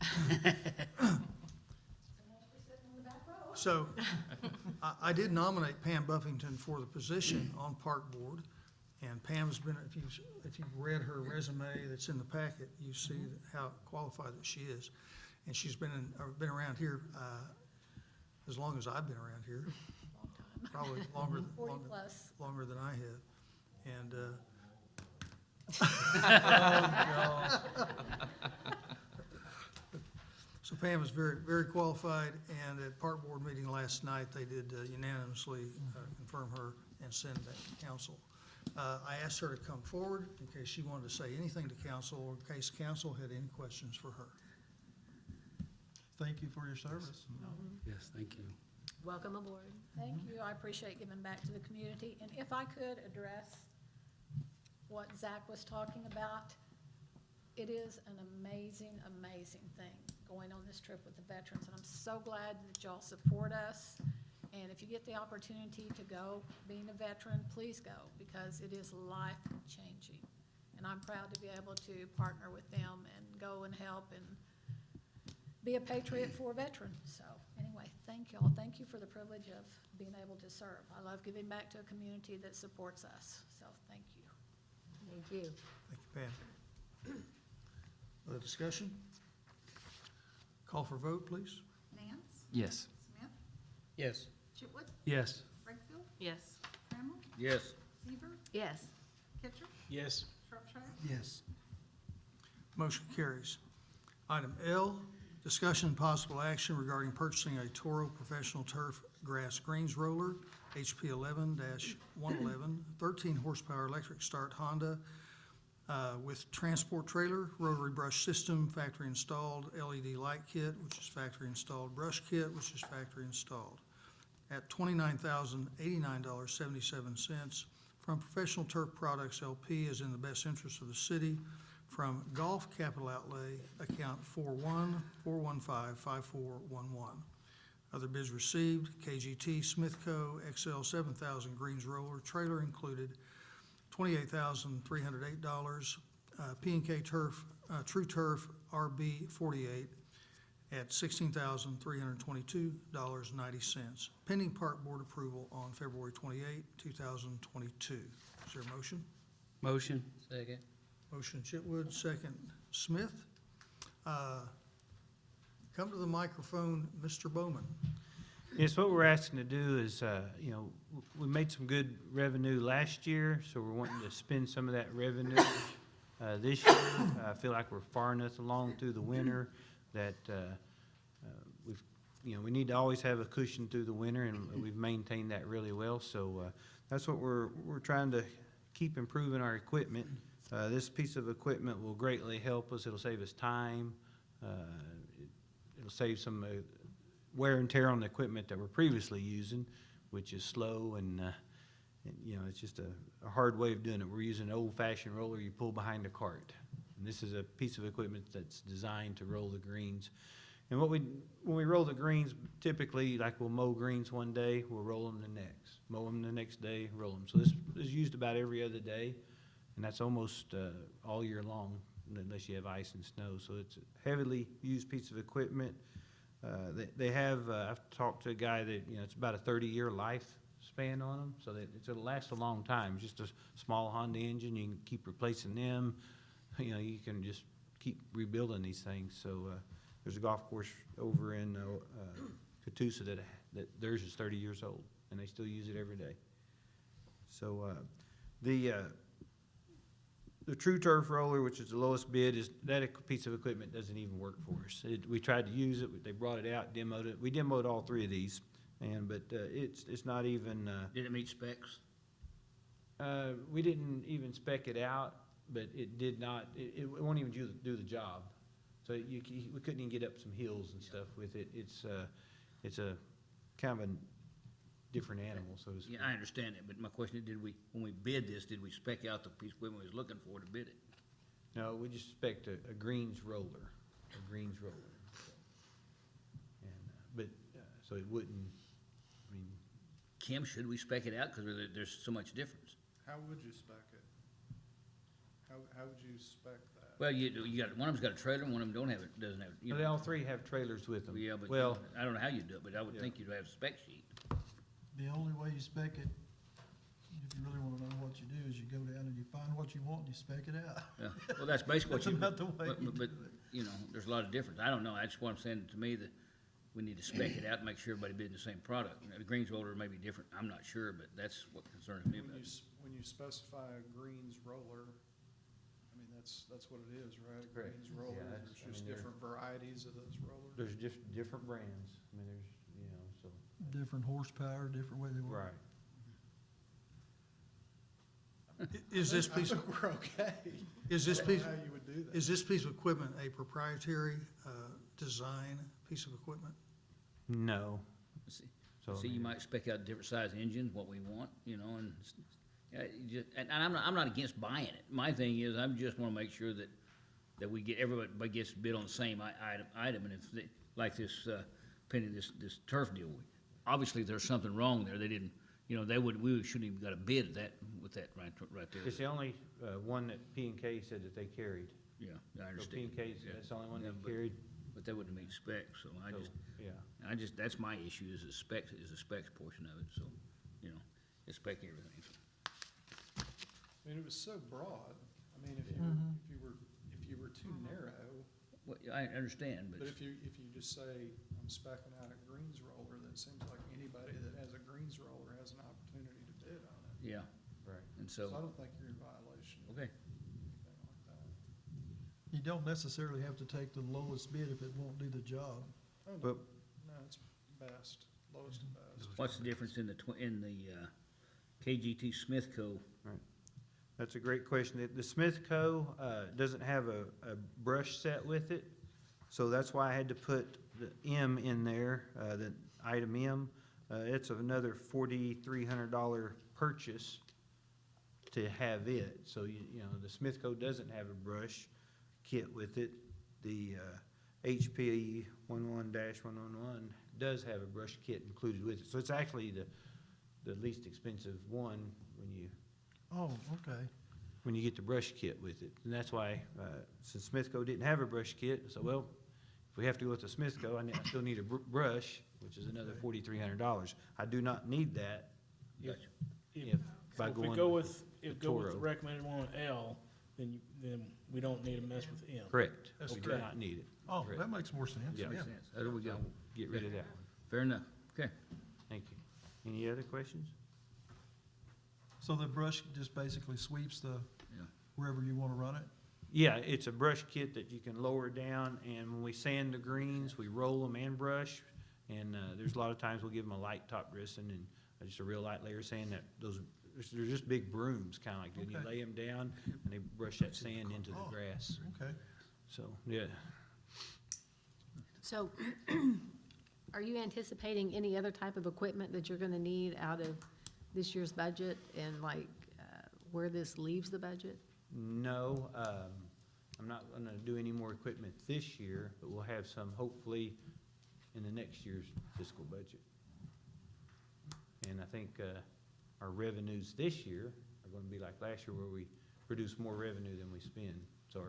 so I did nominate Pam Buffington for the position on Park Board, and Pam's been, if you've read her resume that's in the packet, you see how qualified that she is. And she's been around here as long as I've been around here. long time. Probably longer 40 plus. longer than I have. And so Pam is very, very qualified, and at Park Board meeting last night, they did unanimously confirm her and send that to council. I asked her to come forward in case she wanted to say anything to council, or in case council had any questions for her. Thank you for your service. Yes, thank you. Welcome aboard. Thank you, I appreciate giving back to the community, and if I could address what Zach was talking about, it is an amazing, amazing thing going on this trip with the veterans, and I'm so glad that y'all support us. And if you get the opportunity to go, being a veteran, please go, because it is life-changing. And I'm proud to be able to partner with them and go and help and be a patriot for a veteran. So anyway, thank y'all. Thank you for the privilege of being able to serve. I love giving back to a community that supports us, so thank you. Thank you. Thank you, Pam. Other discussion? Call for vote, please. Nance, Yes. Smith, Yes. Chitwood? Yes. Wakefield? Yes. Trammell? Yes. Seaver? Yes. Ketchum? Yes. Shropshire? Yes. Motion carries. Item L, discussion and possible action regarding purchasing a Toro Professional Turf Grass Greens Roller, HP 11-111, 13 horsepower electric start Honda, with transport trailer, rotary brush system, factory installed, LED light kit, which is factory installed, brush kit, which is factory installed, at $29,089.77 from Professional Turf Products LP is in the best interest of the city, from Golf Capital Outlay, account 41-415-5411. Other bids received, KGT Smithco XL 7000 Greens Roller, trailer included, $28,308. P&K Turf, True Turf RB 48 at $16,322.90, pending park board approval on February 28, 2022. Is there a motion? Motion. Second. Motion Chitwood, second Smith. Come to the microphone, Mr. Bowman. Yes, what we're asking to do is, we made some good revenue last year, so we're wanting to spend some of that revenue this year. I feel like we're far enough along through the winter that we need to always have a cushion through the winter, and we've maintained that really well. So that's what we're trying to keep improving our equipment. This piece of equipment will greatly help us. It'll save us time. It'll save some wear and tear on the equipment that we're previously using, which is slow and it's just a hard way of doing it. We're using an old-fashioned roller you pull behind a cart. And this is a piece of equipment that's designed to roll the greens. And when we roll the greens, typically, like we'll mow greens one day, we'll roll them the next. Mow them the next day, roll them. So this is used about every other day, and that's almost all year long, unless you have ice and snow. So it's a heavily used piece of equipment. They have, I've talked to a guy that, it's about a 30-year lifespan on them, so that it'll last a long time. It's just a small Honda engine. You can keep replacing them. You can just keep rebuilding these things. So there's a golf course over in Catoosa that theirs is 30 years old, and they still use it every day. So the True Turf roller, which is the lowest bid, is that piece of equipment doesn't even work for us. We tried to use it. They brought it out, demoed it. We demoed all three of these, but it's not even. Did it meet specs? We didn't even spec it out, but it did not. It won't even do the job. So we couldn't even get up some hills and stuff with it. It's a kind of a different animal, so to speak. Yeah, I understand that, but my question is, when we bid this, did we spec out the piece of equipment we was looking for to bid it? No, we just spec'd a greens roller, So, so it wouldn't, Kim, should we spec it out? Because there's so much difference. How would you spec it? How would you spec that? Well, you got, one of them's got a trailer, and one of them doesn't have, Well, they all three have trailers with them. Yeah, but Well, I don't know how you do it, but I would think you'd have a spec sheet. The only way you spec it, if you really wanna know what you do, is you go down and you find what you want and you spec it out. Yeah, well, that's basically what That's you. about the way you But, do it. there's a lot of difference. I don't know. That's what I'm saying to me, that we need to spec it out and make sure everybody bidding the same product. The greens roller may be different. I'm not sure, but that's what concerns me about it. When you specify a greens roller, that's what it is, right? A Correct. Greens roller, Yeah, there's just different varieties of those rollers. there's just different brands. So. Different horsepower, different way they work. Right. Is this piece, We're okay. is this I don't know piece, how you would do that. is this piece of equipment a proprietary design piece of equipment? No. See, So, see, you might spec out different size engines, what we want, and and I'm not against buying it. My thing is, I just wanna make sure that we get, everybody gets bid on the same item, and if they, like this, Penny, this turf deal, obviously there's something wrong there. They didn't, we shouldn't even got a bid at that, with that right there. It's the only one that P&K said that they carried. Yeah, I So understand. P&K, Yeah. that's the only one Yeah, they carried. But that wouldn't meet specs, so So, yeah. that's my issue, is the specs portion of it, so, it's spec everything. It was so broad. If you were too narrow, Well, I understand, but if you just say, specking out a greens roller that seems like anybody that has a greens roller has an opportunity to bid on it. Yeah, Right. and So so, I don't think you're in violation of okay, anything like that. You don't necessarily have to take the lowest bid if it won't do the job. Oh, no, But- no, it's best, lowest and best. what's the difference in the KGT Smith Co.? That's a great question. The Smith Co. Doesn't have a brush set with it, so that's why I had to put the M in there, the item M. It's another $4,300 purchase to have it. So, you know, the Smith Co. doesn't have a brush kit with it. The HP 11-111 does have a brush kit included with it. So it's actually the least expensive one Oh, okay. when you get the brush kit with it. And that's why, since Smithco didn't have a brush kit, so well, if we have to go with the Smithco, I still need a brush, which is another $4,300. I do not need that If by if we going go with, the if go with the Toro. recommended one with L, then we don't need to mess with M. Correct. That's We do correct. not need it. Oh, Correct. that makes more sense. Yeah. Makes sense. There we go. Get rid of that one. Fair enough. Okay. Thank you. Any other questions? So the brush just basically sweeps the, Yeah. wherever you want to run it? Yeah, it's a brush kit that you can lower down, and when we sand the greens, we roll them and brush. And there's a lot of times we'll give them a light top dressing and just a real light layer of sand. That they're just big brooms, kind of like, and you Okay. lay them down and they brush that sand into the Oh. grass. Okay. So, yeah. So, are you anticipating any other type of equipment that you're gonna need out of this year's budget and like, where this leaves the budget? No, I'm not gonna do any more equipment this year, but we'll have some hopefully in the next year's fiscal budget. And I think, our revenues this year are gonna be like last year where we produce more revenue than we spend. So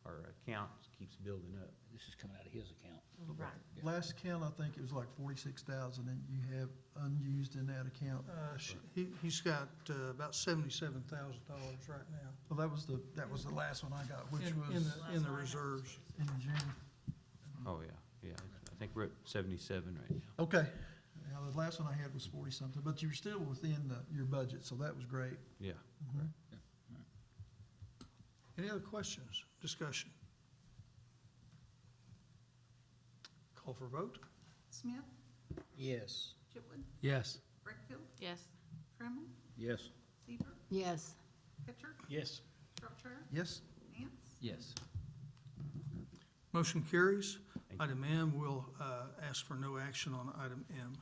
our account keeps building up. This is coming out of his account. Right. Last count, I think it was like 46,000, and you have unused in that account. He's got about $77,000 right now Well, that was the last one I got, which in was in the reserves. in June. Oh, yeah. I think we're at 77 right now. Okay. Now, the last one I had was 40-something, but you were still within your budget, so that was great. Yeah. Any other questions, discussion? Call for vote? Smith, Yes. Chipwood, Yes. Brickfield, Yes. Trammell, Yes. Seaver, Yes. Pitcher, Yes. Shropshire, Yes? Nance. Yes. Motion carries. Thank you. Item M, we'll ask for no action on item M. Do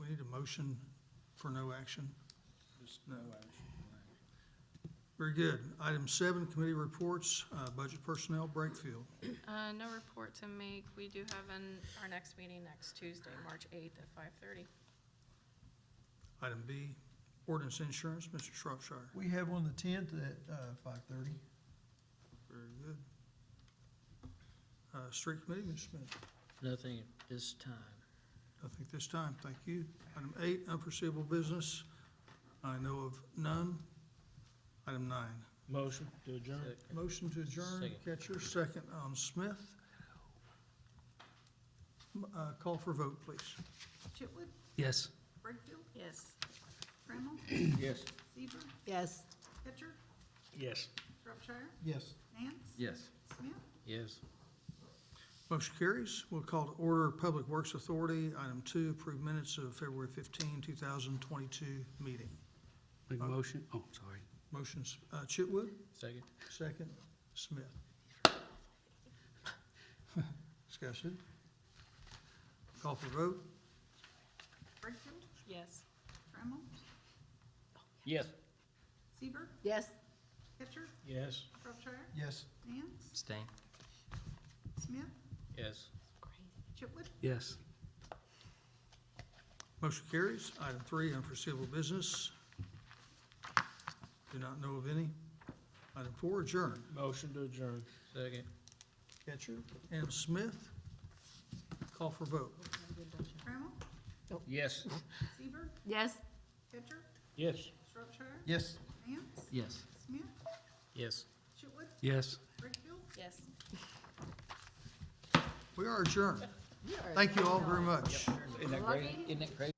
we need a motion for no action? Just no action. Very good. Item 7, committee reports, budget personnel, Brakefield. No report to make. We do have our next meeting next Tuesday, March 8th at 5:30. Item B, ordinance insurance, Mr. Shropshire. We have one the 10th at 5:30. Very good. Street committee, Mr. Smith. Nothing at this time. Nothing at this time, thank you. Item 8, unforeseeable business. I know of none. Item 9. Motion to adjourn. Motion to adjourn, Second. Catcher, second on Smith. Call for vote, please. Chipwood, Yes. Brickfield, Yes. Trammell, Yes. Seaver, Yes. Pitcher, Yes. Shropshire, Yes. Nance. Yes. Smith. Yes. Motion carries. We'll call to order Public Works Authority. Item 2, approve minutes of February 15, 2022 meeting. Make a motion. Oh, sorry. Motion's Chitwood, Second. second Smith. Discussion. Call for vote. Brickfield, Yes. Trammell, Yes. Seaver, Yes. Pitcher, Yes. Shropshire, Yes. Nance. Abstain. Smith, Yes. Chipwood, Yes. Motion carries. Item 3, unforeseeable business. Do not know of any. Item 4, adjourn. Motion to adjourn. Second. Catcher and Smith. Call for vote. Trammell, Yes. Seaver, Yes. Pitcher, Yes. Shropshire, Yes. Nance. Yes. Smith, Yes. Chipwood, Yes. Brickfield, Yes. We are adjourned. Thank you all very much. Isn't that great? Isn't that crazy?